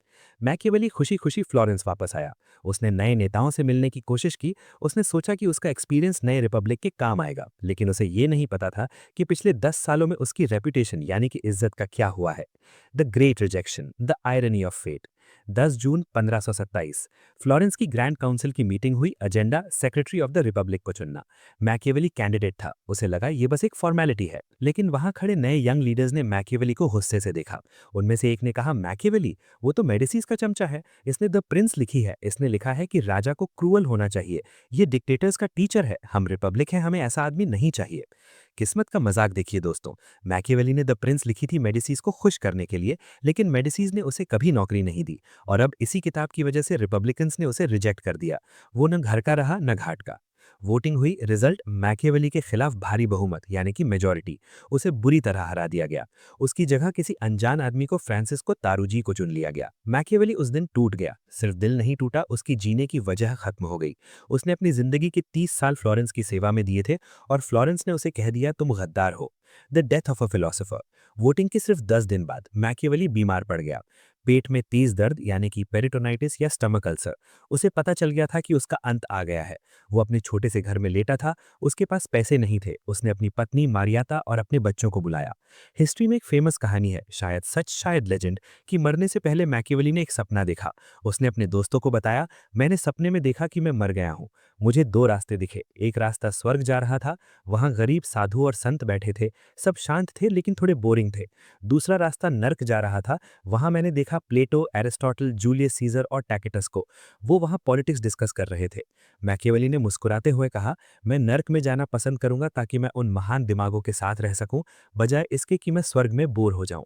मैकियावेली खुशी खुशी फ्लोरेंस वापस आया। उसने नए नेताओं से मिलने की कोशिश की। उसने सोचा कि उसका एक्सपीरियंस नए रिपब्लिक के काम आएगा। लेकिन उसे ये नहीं पता था कि पिछले 10 सालों में उसकी रेपुटेशन यानी कि इज्जत का क्या हुआ है। The great rejection, the irony of fate. 10 June 1527 Florence की ग्रैंड काउंसिल की मीटिंग हुई। Agenda, secretary of the republic को चुनना। मैकियावेली कैंडिडेट था, उसे लगा ये बस एक फॉर्मेलिटी है। लेकिन वहां खड़े नए यंग लीडर्स ने मैकियावेली को गुस्से से देखा। उनमें से एक ने कहा, मैकियावेली, वो तो मेडिसीज का चमचा है, इसने द प्रिंस लिखी है, इसने लिखा है कि राजा को क्रूअल होना चाहिए, ये डिक्टेटर्स का टीचर है, हम रिपब्लिक हैं, हमें ऐसा आदमी नहीं चाहिए। किस्मत का मजाक देखिए दोस्तों, मैकियावेली ने द प्रिंस लिखी थी मेडिसीज को खुश करने के लिए, लेकिन मेडिसीज ने उसे कभी नौकरी नहीं दी। और अब इसी किताब की वजह से रिपब्लिकन्स ने उसे रिजेक्ट कर दिया। वो न घर का रहा न घाट का। वोटिंग हुई, रिजल्ट, मैकियावेली के खिलाफ भारी बहुमत यानी कि मेजॉरिटी। उसे बुरी तरह हरा दिया गया। उसकी जगह किसी अनजान आदमी को, फ्रांसिस्को तारूजी को चुन लिया गया। मैकियावेली उस दिन टूट गया। सिर्फ दिल नहीं टूटा, उसकी जीने की वजह खत्म हो गई। उसने अपनी जिंदगी के 30 साल फ्लोरेंस की सेवा में दिए थे और फ्लोरेंस ने उसे कह दिया, तुम गद्दार हो। The death of a philosopher. Voting के सिर्फ 10 दिन बाद मैकियावेली बीमार पड़ गया। पेट में तेज दर्द यानी कि पेरिटोनाइटिस या स्टमक अल्सर। उसे पता चल गया था कि उसका अंत आ गया है। वो अपने छोटे से घर में लेटा था। उसके पास पैसे नहीं थे। उसने अपनी पत्नी मारियाता और अपने बच्चों को बुलाया। हिस्ट्री में एक फेमस कहानी है, शायद सच शायद लेजेंड, कि मरने से पहले मैकियावेली ने एक सपना देखा। उसने अपने दोस्तों को बताया, मैंने सपने में देखा कि मैं मर गया हूँ। मुझे दो रास्ते दिखे, एक रास्ता स्वर्ग जा रहा था, वहां गरीब साधु और संत बैठे थे, सब शांत थे लेकिन थोड़े बोरिंग थे। दूसरा रास्ता नर्क जा रहा था, वहां मैंने देखा प्लेटो, एरिस्टोटल, जूलियस सीजर और टैकेटस को। वो वहां पॉलिटिक्स डिस्कस कर रहे थे। मैकियावेली ने मुस्कुराते हुए कहा, मैं नर्क में जाना पसंद करूंगा ताकि मैं उन महान दिमागों के साथ रह सकूं, बजाय इसके कि मैं स्वर्ग में बोर हो जाऊं।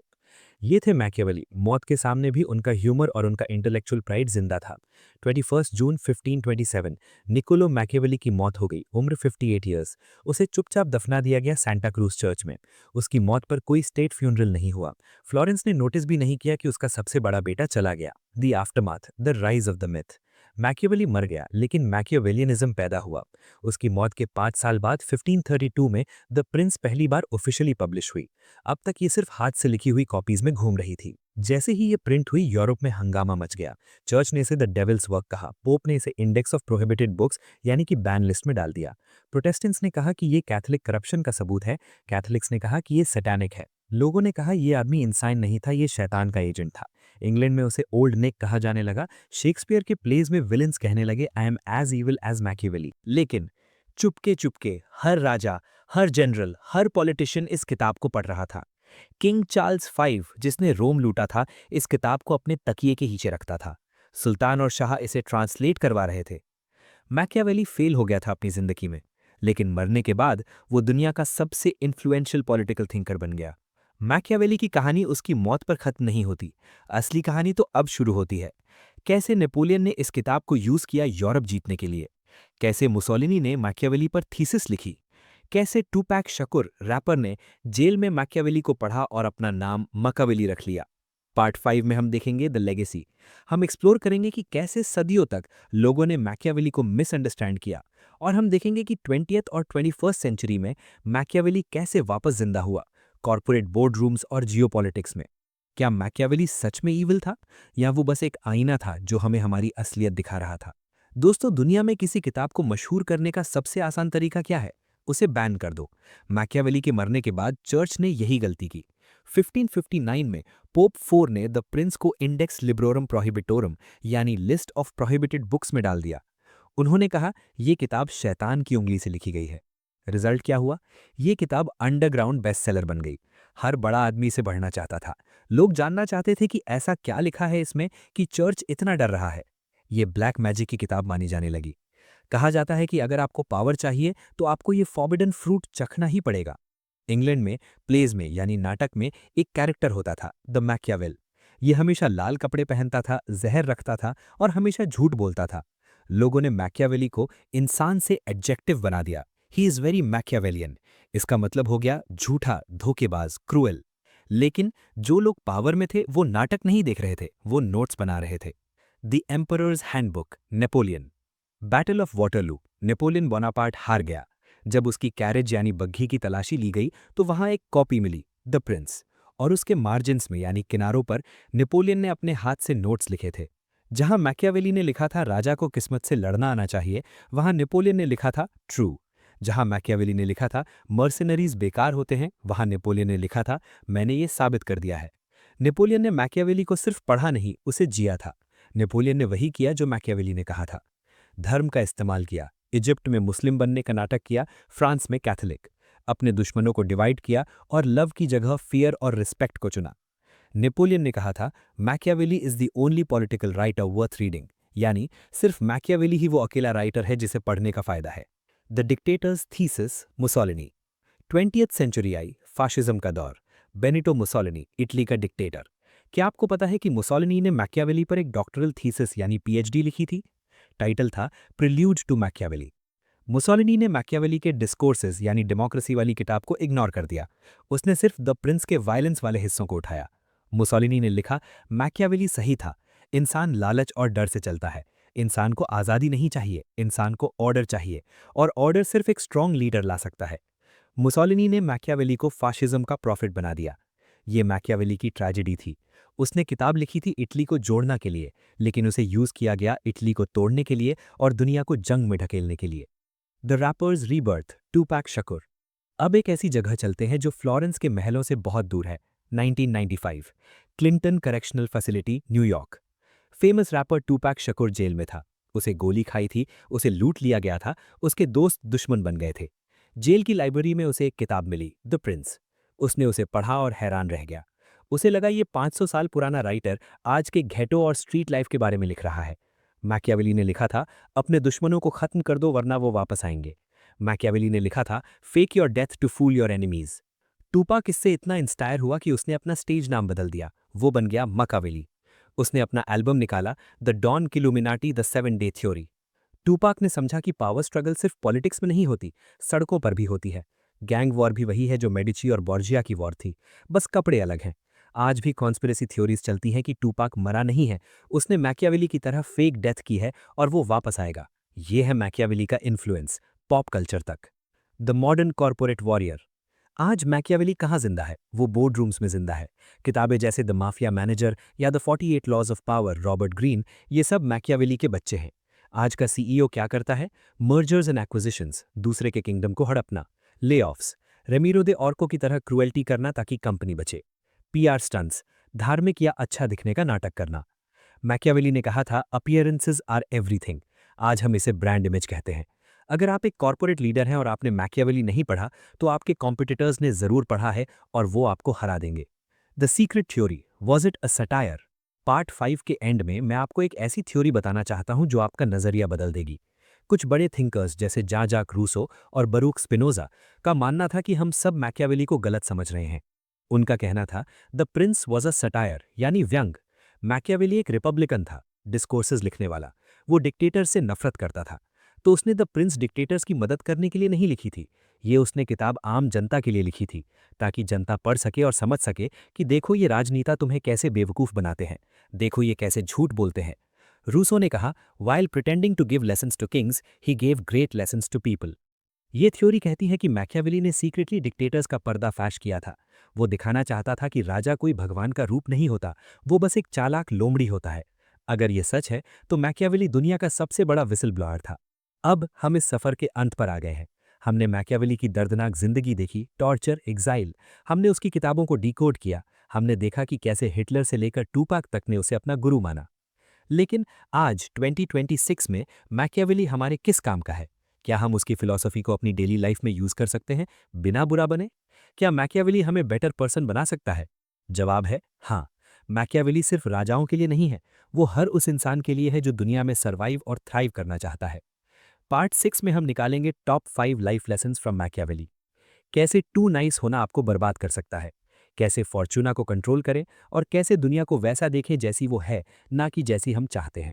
ये थे मैकियावेली। मौत के सामने भी उनका ह्यूमर और उनका इंटेलेक्चुअल प्राइड जिंदा था। 21 जून 1527 निकोलो मैकियावेली की मौत हो गई, उम्र 58 ईयर्स। उसे चुपचाप दफना दिया गया सेंटा क्रूज चर्च में। उसकी मौत पर कोई स्टेट फ्यूनरल नहीं हुआ। फ्लोरेंस ने नोटिस भी नहीं किया कि उसका सबसे बड़ा बेटा चला गया। The aftermath, the rise of the myth. Machiavelli मर गया लेकिन मैकियावेलियनिज्म पैदा हुआ। उसकी मौत के 5 साल बाद 1532 में द प्रिंस पहली बार ऑफिशियली पब्लिश हुई। अब तक ये सिर्फ हाथ से लिखी हुई कॉपीज में घूम रही थी। जैसे ही ये प्रिंट हुई, यूरोप में हंगामा मच गया। चर्च ने इसे द डेविल्स वर्क कहा। पोप ने इसे इंडेक्स ऑफ प्रोहिबिटेड बुक्स यानी कि बैन लिस्ट में डाल दिया। प्रोटेस्टेंट्स ने कहा कि ये कैथोलिक करप्शन का सबूत है। कैथोलिक्स ने कहा कि ये सैटानिक है। लोगों ने कहा ये आदमी इंसान नहीं था, ये शैतान का एजेंट था। इंग्लैंड में उसे ओल्ड नेक कहा जाने लगा। शेक्सपियर के प्लेज में विलेंस कहने लगे, I am as evil as Machiavelli. लेकिन चुपके चुपके हर राजा, हर जनरल, हर पॉलिटिशियन इस किताब को पढ़ रहा था। किंग चार्ल्स फाइव, जिसने रोम लूटा था, इस किताब को अपने तकिए के नीचे रखता था। सुल्तान और शाह इसे ट्रांसलेट करवा रहे थे। मैकियावेली फेल हो गया था अपनी जिंदगी में। लेकिन मरने के बाद वो दुनिया का सबसे इन्फ्लुएंशियल पॉलिटिकल थिंकर बन गया। मैकियावेली की कहानी उसकी मौत पर खत्म नहीं होती। असली कहानी तो अब शुरू होती है। कैसे नेपोलियन ने इस किताब को यूज किया यूरोप जीतने के लिए, कैसे मुसोलिनी ने मैकियावेली पर थीसिस लिखी, कैसे टूपैक शकुर रैपर ने जेल में मैकियावेली को पढ़ा और अपना नाम मकावेली रख लिया। पार्ट 5 में हम देखेंगे द लेगेसी। हम एक्सप्लोर करेंगे कि कैसे सदियों तक लोगों ने मैकियावेली को मिसअंडरस्टैंड किया, और हम देखेंगे कि 20th और 21st सेंचुरी में मैकियावेली कैसे वापस जिंदा हुआ, कॉर्पोरेट बोर्ड रूम्स और जियोपॉलिटिक्स में। क्या मैकियावेली सच में ईविल था, या वो बस एक आईना था जो हमें हमारी असलियत दिखा रहा था? दोस्तों, दुनिया में किसी किताब को मशहूर करने का सबसे आसान तरीका क्या है? उसे बैन कर दो। मैकियावेली के मरने के बाद चर्च ने यही गलती की। 1559 में पोप 4 ने द प्रिंस को इंडेक्स लिब्रोरम प्रोहिबिटोरम यानी लिस्ट ऑफ प्रोहिबिटेड बुक्स में डाल दिया। उन्होंने कहा यह किताब शैतान की उंगली से लिखी गई है। रिजल्ट क्या हुआ? यह किताब अंडरग्राउंड बेस्टसेलर बन गई। हर बड़ा आदमी इसे पढ़ना चाहता था। लोग जानना चाहते थे कि ऐसा क्या लिखा है इसमें कि चर्च इतना डर रहा है। ये ब्लैक मैजिक की किताब मानी जाने लगी। कहा जाता है कि अगर आपको पावर चाहिए तो आपको ये फॉरबिडन फ्रूट चखना ही पड़ेगा। इंग्लैंड में प्लेज में यानी नाटक में एक कैरेक्टर होता था, द मैकियावेल। ये हमेशा लाल कपड़े पहनता था, जहर रखता था और हमेशा झूठ बोलता था। लोगों ने मैकियावेली को इंसान से एडजेक्टिव बना दिया। He is very Machiavellian. इसका मतलब हो गया झूठा, धोखेबाज, क्रूएल। लेकिन जो लोग पावर में थे वो नाटक नहीं देख रहे थे, वो नोट्स बना रहे थे। The emperors handbook, Napoleon. Battle of Waterloo, Napoleon Bonaparte हार गया। जब उसकी कैरेज यानी बग्घी की तलाशी ली गई तो वहां एक कॉपी मिली, द प्रिंस। और उसके मार्जिन्स में यानी किनारों पर नेपोलियन ने अपने हाथ से नोट्स लिखे थे। जहां मैकियावेली ने लिखा था राजा को किस्मत से लड़ना आना चाहिए, वहां नेपोलियन ने लिखा था ट्रू। जहां मैकियावेली ने लिखा था मर्सिनरीज बेकार होते हैं, वहां नेपोलियन ने लिखा था मैंने ये साबित कर दिया है। नेपोलियन ने मैकियावेली को सिर्फ पढ़ा नहीं, उसे जिया था। नेपोलियन ने वही किया जो मैकियावेली ने कहा था। धर्म का इस्तेमाल किया। इजिप्ट में मुस्लिम बनने का नाटक किया, फ्रांस में कैथोलिक। अपने दुश्मनों को डिवाइड किया और लव की जगह फियर और रिस्पेक्ट को चुना। नेपोलियन ने कहा था Machiavelli is the only political writer worth reading, यानी सिर्फ मैकियावेली ही वो अकेला राइटर है जिसे पढ़ने का फायदा है। The dictator's thesis, Mussolini. 20th century आई, फाशिज्म का दौर। बेनिटो मुसोलिनी, इटली का डिक्टेटर। क्या आपको पता है कि मुसोलिनी ने मैकियावेली पर एक डॉक्टरल थीसिस यानी पीएचडी लिखी थी? टाइटल था प्रिल्यूड टू मैकियावेली। मुसोलिनी ने मैकियावेली के डिस्कोर्सेस यानी डेमोक्रेसी वाली किताब को इग्नोर कर दिया। उसने सिर्फ द प्रिंस के वायलेंस वाले हिस्सों को उठाया। मुसोलिनी ने लिखा मैकियावेली सही था। इंसान लालच और डर से चलता है। इंसान को आज़ादी नहीं चाहिए, इंसान को ऑर्डर चाहिए, और ऑर्डर सिर्फ एक स्ट्रॉन्ग लीडर ला सकता है। मुसोलिनी ने मैकियावेली को फाशिज्म का प्रॉफिट बना दिया। ये मैकियावेली की ट्रेजेडी थी। उसने किताब लिखी थी इटली को जोड़ना के लिए, लेकिन उसे यूज किया गया इटली को तोड़ने के लिए और दुनिया को जंग में ढकेलने के लिए। The rappers rebirth, टूपैक Shakur. अब एक ऐसी जगह चलते हैं जो फ्लोरेंस के महलों से बहुत दूर है। 1995, Clinton correctional facility, New York. Famous rapper Tupac Shakur जेल में था। उसे गोली खाई थी, उसे लूट लिया गया था, उसके दोस्त दुश्मन बन गए थे। जेल की लाइब्रेरी में उसे एक किताब मिली, द प्रिंस। उसने उसे पढ़ा और हैरान रह गया। उसे लगा ये 500 साल पुराना राइटर आज के घेटो और स्ट्रीट लाइफ के बारे में लिख रहा है। मैकियावेली ने लिखा था अपने दुश्मनों को खत्म कर दो वरना वो वापस आएंगे। मैकियावेली ने लिखा था fake your death to fool your enemies. Tupac इससे इतना इंस्पायर हुआ कि उसने अपना स्टेज नाम बदल दिया, वो बन गया मकावेली। उसने अपना एल्बम निकाला, the Don Killuminati the 7 day theory. Tupac ने समझा कि पावर स्ट्रगल सिर्फ पॉलिटिक्स में नहीं होती, सड़कों पर भी होती है। गैंग वॉर भी वही है जो मेडिची और बॉर्जिया की वॉर थी, बस कपड़े अलग हैं। आज भी कॉन्स्पिरेसी थ्योरीज चलती हैं कि टूपाक मरा नहीं है, उसने मैकियावेली की तरह फेक डेथ की है और वो वापस आएगा। ये है मैकियावेली का इन्फ्लुएंस पॉप कल्चर तक। The modern corporate warrior. आज मैकियावेली कहाँ जिंदा है? वो बोर्ड रूम्स में जिंदा है। किताबें जैसे द माफिया मैनेजर या the 48 laws of power, Robert Greene, ये सब मैकियावेली के बच्चे हैं। आज का सीईओ क्या करता है? मर्जर्स एंड एक्विजिशंस, दूसरे के किंगडम को हड़पना। ले ऑफ्स, रेमिरो दे ऑर्को की तरह क्रुएल्टी करना ताकि कंपनी बचे। पीआर स्टंट्स, धार्मिक या अच्छा दिखने का नाटक करना। मैकियावेली ने कहा था अपीयरेंसेस आर एवरीथिंग। आज हम इसे ब्रांड इमेज कहते हैं। अगर आप एक कॉर्पोरेट लीडर हैं और आपने मैकियावेली नहीं पढ़ा, तो आपके कॉम्पिटिटर्स ने जरूर पढ़ा है और वो आपको हरा देंगे। The secret theory, was it a satire? Part 5 के एंड में मैं आपको एक ऐसी थ्योरी बताना चाहता हूं जो आपका नजरिया बदल देगी। कुछ बड़े थिंकर्स जैसे जॉन जाक रूसो और बरूक स्पिनोजा का मानना था कि हम सब मैकियावेली को गलत समझ रहे हैं। उनका कहना था the Prince was a satire यानी व्यंग। मैकियावेली एक रिपब्लिकन था, डिस्कोर्सेस लिखने वाला। वो डिक्टेटर से नफरत करता था। तो उसने द प्रिंस डिक्टेटर्स की मदद करने के लिए नहीं लिखी थी। ये उसने किताब आम जनता के लिए लिखी थी, ताकि जनता पढ़ सके और समझ सके कि देखो ये राजनेता तुम्हें कैसे बेवकूफ़ बनाते हैं, देखो ये कैसे झूठ बोलते हैं। रूसो ने कहा, while pretending to give lessons to kings he gave great lessons to people. ये थ्योरी कहती है कि मैकियावेली ने सीक्रेटली डिक्टेटर्स का पर्दाफाश किया था। वो दिखाना चाहता था कि राजा कोई भगवान का रूप नहीं होता, वो बस एक चालाक लोमड़ी होता है। अगर ये सच है तो मैकियावेली दुनिया का सबसे बड़ा विसल ब्लोअर था। अब हम इस सफर के अंत पर आ गए हैं। हमने मैकियावेली की दर्दनाक जिंदगी देखी, टॉर्चर, एग्जाइल। हमने उसकी किताबों को डिकोड किया। हमने देखा कि कैसे हिटलर से लेकर टूपाक तक ने उसे अपना गुरु माना। लेकिन आज 2026 में मैकियावेली हमारे किस काम का है? क्या हम उसकी फिलॉसफी को अपनी डेली लाइफ में यूज कर सकते हैं बिना बुरा बने? क्या मैकियावेली हमें बेटर पर्सन बना सकता है? जवाब है हाँ। मैकियावेली सिर्फ राजाओं के लिए नहीं है, वो हर उस इंसान के लिए है जो दुनिया में सर्वाइव और थ्राइव करना चाहता है। पार्ट 6 में हम निकालेंगे top 5 life lessons from Machiavelli. कैसे टू नाइस होना आपको बर्बाद कर सकता है, कैसे फॉर्चूना को कंट्रोल करें और कैसे दुनिया को वैसा देखें जैसी वो है, ना कि जैसी हम चाहते हैं।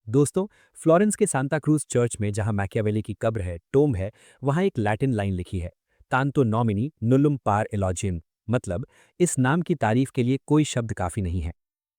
दोस्तों, फ्लोरेंस के सांता क्रूज चर्च में जहां मैकियावेली की कब्र है, टोम है, वहां एक लैटिन लाइन लिखी है, तांतो नॉमिनी नुल्लुम पार एलॉजियम। मतलब, इस नाम की तारीफ के लिए कोई शब्द काफी नहीं है।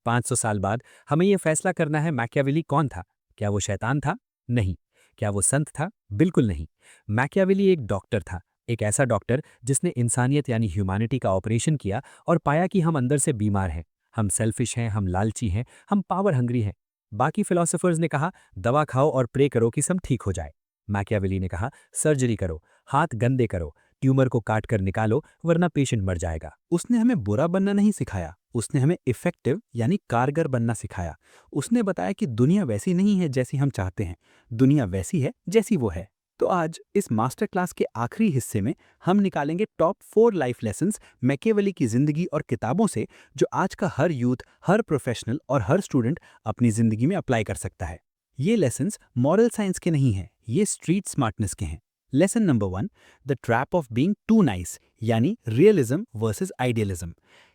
500 साल बाद हमें यह फैसला करना है, मैकियावेली कौन था? क्या वो शैतान था? नहीं। क्या वो संत था? बिल्कुल नहीं। मैकियावेली एक डॉक्टर था, एक ऐसा डॉक्टर जिसने इंसानियत यानी ह्यूमैनिटी का ऑपरेशन किया और पाया कि हम अंदर से बीमार हैं, हम सेल्फिश हैं, हम लालची हैं, हम पावर हंग्री हैं। बाकी फिलोसोफर्स ने कहा दवा खाओ और प्रे करो कि सब ठीक हो जाए। मैकियावेली ने कहा सर्जरी करो, हाथ गंदे करो, ट्यूमर को काट कर निकालो वरना पेशेंट मर जाएगा। उसने हमें बुरा बनना नहीं सिखाया, उसने हमें इफेक्टिव यानी कारगर बनना सिखाया। उसने बताया कि दुनिया वैसी नहीं है जैसी हम चाहते हैं, दुनिया वैसी है जैसी वो है। तो आज इस मास्टर क्लास के आखिरी हिस्से में हम निकालेंगे टॉप 4 लाइफ लेसन्स मैकियावेली की जिंदगी और किताबों से, जो आज का हर यूथ, हर प्रोफेशनल और हर स्टूडेंट अपनी जिंदगी में अप्लाई कर सकता है। ये लेसन्स मॉरल साइंस के नहीं हैं, ये स्ट्रीट स्मार्टनेस के हैं। Lesson number 1, the trap of being too nice, यानी रियलिज्म वर्सेस आइडियलिज्म।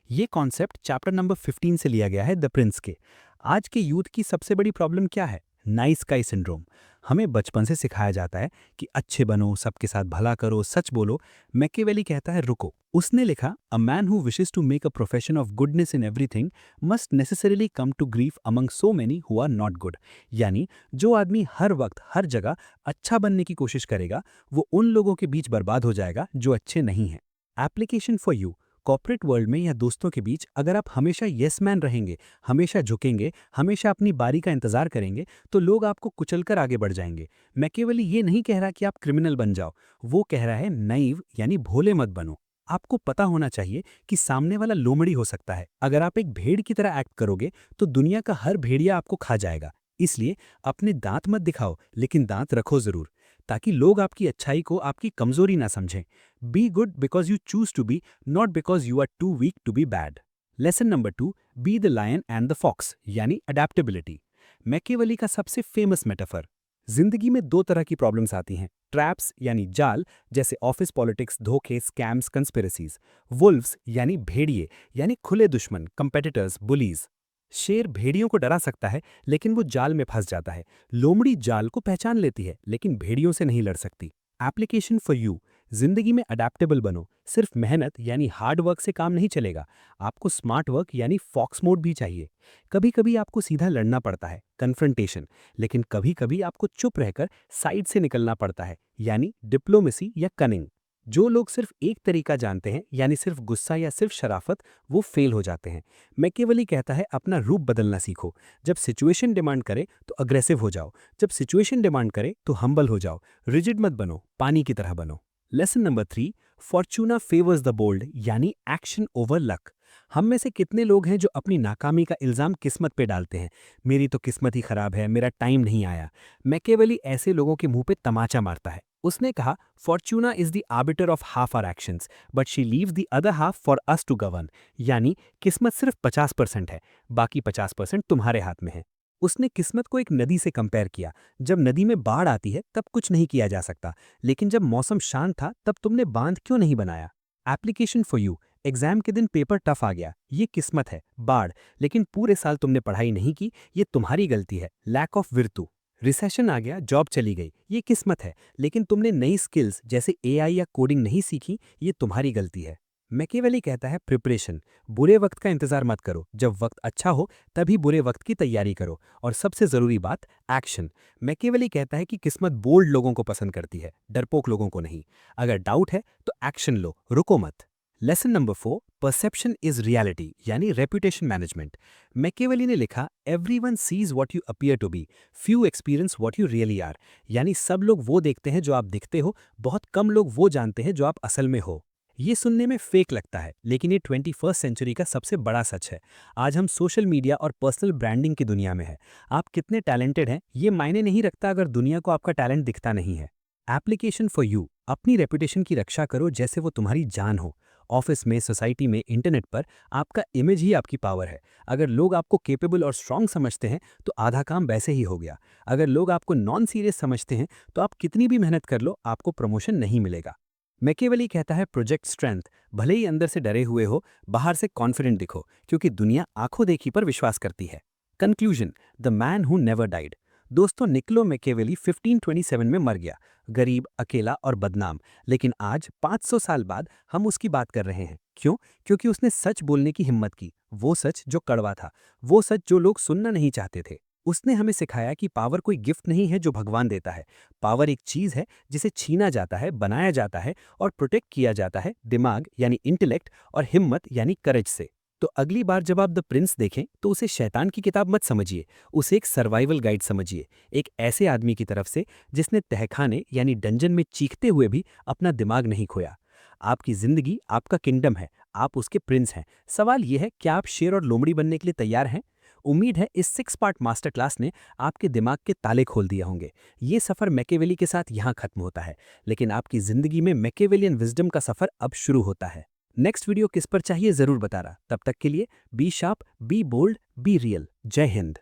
ये कॉन्सेप्ट चैप्टर नंबर 15 से लिया गया है द प्रिंस के। आज के यूथ की सबसे बड़ी प्रॉब्लम क्या है? Nice guy syndrome. हमें बचपन से सिखाया जाता है कि अच्छे बनो, सबके साथ भला करो, सच बोलो। मैकियावेली कहता है रुको। उसने लिखा, a man who wishes to make a profession of goodness in everything must necessarily come to grief among so many who are not good. यानी जो आदमी हर वक्त हर जगह अच्छा बनने की कोशिश करेगा, वो उन लोगों के बीच बर्बाद हो जाएगा जो अच्छे नहीं हैं। Application for you. Corporate world में या दोस्तों के बीच अगर आप हमेशा येस मैन रहेंगे, हमेशा झुकेंगे, हमेशा अपनी बारी का इंतजार करेंगे, तो लोग आपको कुचलकर आगे बढ़ जाएंगे। मैकियावेली ये नहीं कह रहा कि आप क्रिमिनल बन जाओ, वो कह रहा है नाइव यानी भोले मत बनो। आपको पता होना चाहिए कि सामने वाला लोमड़ी हो सकता है। अगर आप एक भेड़ की तरह एक्ट करोगे तो दुनिया का हर भेड़िया आपको खा जाएगा। इसलिए अपने दांत मत दिखाओ, लेकिन दांत रखो जरूर, ताकि लोग आपकी अच्छाई को आपकी कमजोरी ना समझें। Be good because you choose to be, not because you are too weak to be bad. Lesson number 2, be the lion and the fox, यानी अडेप्टेबिलिटी। मैकियावेली का सबसे फेमस मेटाफर। जिंदगी में दो तरह की प्रॉब्लम्स आती हैं, ट्रैप्स यानी जाल, जैसे ऑफिस पॉलिटिक्स, धोखे, स्कैम्स, कंस्पिरेसीज। वुल्व्स यानी भेड़िए, यानी खुले दुश्मन, कंपेटिटर्स, बुलीज। शेर भेड़ियों को डरा सकता है, लेकिन वो जाल में फंस जाता है। लोमड़ी जाल को पहचान लेती है, लेकिन भेड़ियों से नहीं लड़ सकती। Application for you. जिंदगी में अडेप्टेबल बनो। सिर्फ मेहनत यानी हार्ड वर्क से काम नहीं चलेगा, आपको स्मार्ट वर्क यानी फॉक्स मोड भी चाहिए। कभी कभी आपको सीधा लड़ना पड़ता है, कन्फ्रंटेशन, लेकिन कभी कभी आपको चुप रहकर साइड से निकलना पड़ता है, यानी डिप्लोमेसी या कनिंग। जो लोग सिर्फ एक तरीका जानते हैं, यानी सिर्फ गुस्सा या सिर्फ शराफत, वो फेल हो जाते हैं। मैकियावेली कहता है अपना रूप बदलना सीखो। जब सिचुएशन डिमांड करे तो अग्रेसिव हो जाओ, जब सिचुएशन डिमांड करे तो हम्बल हो जाओ। रिजिड मत बनो, पानी की तरह बनो। Lesson number 3, Fortuna favours the bold, यानी एक्शन ओवर लक। हम में से कितने लोग हैं जो अपनी नाकामी का इल्जाम किस्मत पे डालते हैं? मेरी तो किस्मत ही खराब है, मेरा टाइम नहीं आया। मैकियावेली ऐसे लोगों के मुंह पे तमाचा मारता है। उसने कहा, Fortuna is the arbiter of half our actions but she leaves the other half for us to govern. यानी किस्मत सिर्फ 50% है, बाकी 50% तुम्हारे हाथ में है। उसने किस्मत को एक नदी से कंपेयर किया। जब नदी में बाढ़ आती है तब कुछ नहीं किया जा सकता, लेकिन जब मौसम शांत था तब तुमने बांध क्यों नहीं बनाया? Application for you. एग्जाम के दिन पेपर टफ आ गया, ये किस्मत है, बाढ़, लेकिन पूरे साल तुमने पढ़ाई नहीं की, ये तुम्हारी गलती है, लैक ऑफ विर्तु। रिसेशन आ गया, जॉब चली गई, ये किस्मत है, लेकिन तुमने नई स्किल्स जैसे एआई या कोडिंग नहीं सीखी, ये तुम्हारी गलती है। मैकियावेली कहता है प्रिपरेशन, बुरे वक्त का इंतजार मत करो, जब वक्त अच्छा हो तभी बुरे वक्त की तैयारी करो। और सबसे जरूरी बात, एक्शन। मैकियावेली कहता है कि किस्मत बोल्ड लोगों को पसंद करती है, डरपोक लोगों को नहीं। अगर डाउट है तो एक्शन लो, रुको मत। Lesson number 4, perception is reality यानी रेपुटेशन मैनेजमेंट। मैकियावेली ने लिखा, everyone sees what you appear to be, few experience what you really are. यानी सब लोग वो देखते हैं जो आप दिखते हो, बहुत कम लोग वो जानते हैं जो आप असल में हो। ये सुनने में फेक लगता है, लेकिन ये 21st सेंचुरी का सबसे बड़ा सच है। आज हम सोशल मीडिया और पर्सनल ब्रांडिंग की दुनिया में हैं। आप कितने टैलेंटेड हैं ये मायने नहीं रखता अगर दुनिया को आपका टैलेंट दिखता नहीं है। Application for you. अपनी रेपुटेशन की रक्षा करो जैसे वो तुम्हारी जान हो। ऑफिस में, सोसाइटी में, इंटरनेट पर आपका इमेज ही आपकी पावर है। अगर लोग आपको केपेबल और स्ट्रांग समझते हैं तो आधा काम वैसे ही हो गया। अगर लोग आपको नॉन सीरियस समझते हैं तो आप कितनी भी मेहनत कर लो, आपको प्रमोशन नहीं मिलेगा। मैकियावेली कहता है प्रोजेक्ट स्ट्रेंथ, भले ही अंदर से डरे हुए हो, बाहर से कॉन्फिडेंट दिखो, क्योंकि दुनिया आंखों देखी पर विश्वास करती है। Conclusion, the man who never died. दोस्तों, निकोलो मैकियावेली 1527 में मर गया, गरीब, अकेला और बदनाम, लेकिन आज 500 साल बाद हम उसकी बात कर रहे हैं। क्यों? क्योंकि उसने सच बोलने की हिम्मत की, वो सच जो कड़वा था, वो सच जो लोग सुनना नहीं चाहते थे। उसने हमें सिखाया कि पावर कोई गिफ्ट नहीं है जो भगवान देता है। पावर एक चीज है जिसे छीना जाता है, बनाया जाता है और प्रोटेक्ट किया जाता है दिमाग यानी इंटेलेक्ट और हिम्मत यानी करेज से। तो अगली बार जब आप द प्रिंस देखें तो उसे शैतान की किताब मत समझिए, उसे एक सर्वाइवल गाइड समझिए, एक ऐसे आदमी की तरफ से जिसने तहखाने यानी डंजन में चीखते हुए भी अपना दिमाग नहीं खोया। आपकी जिंदगी आपका किंगडम है, आप उसके प्रिंस हैं। सवाल यह है, क्या आप शेर और लोमड़ी बनने के लिए तैयार हैं? उम्मीद है इस 6 पार्ट मास्टर क्लास ने आपके दिमाग के ताले खोल दिए होंगे। ये सफर मैकियावेली के साथ यहाँ खत्म होता है, लेकिन आपकी जिंदगी में मैकियावेलियन विजडम का सफर अब शुरू होता है। नेक्स्ट वीडियो किस पर चाहिए जरूर बताना। तब तक के लिए be sharp, be bold, be real. Jai Hind.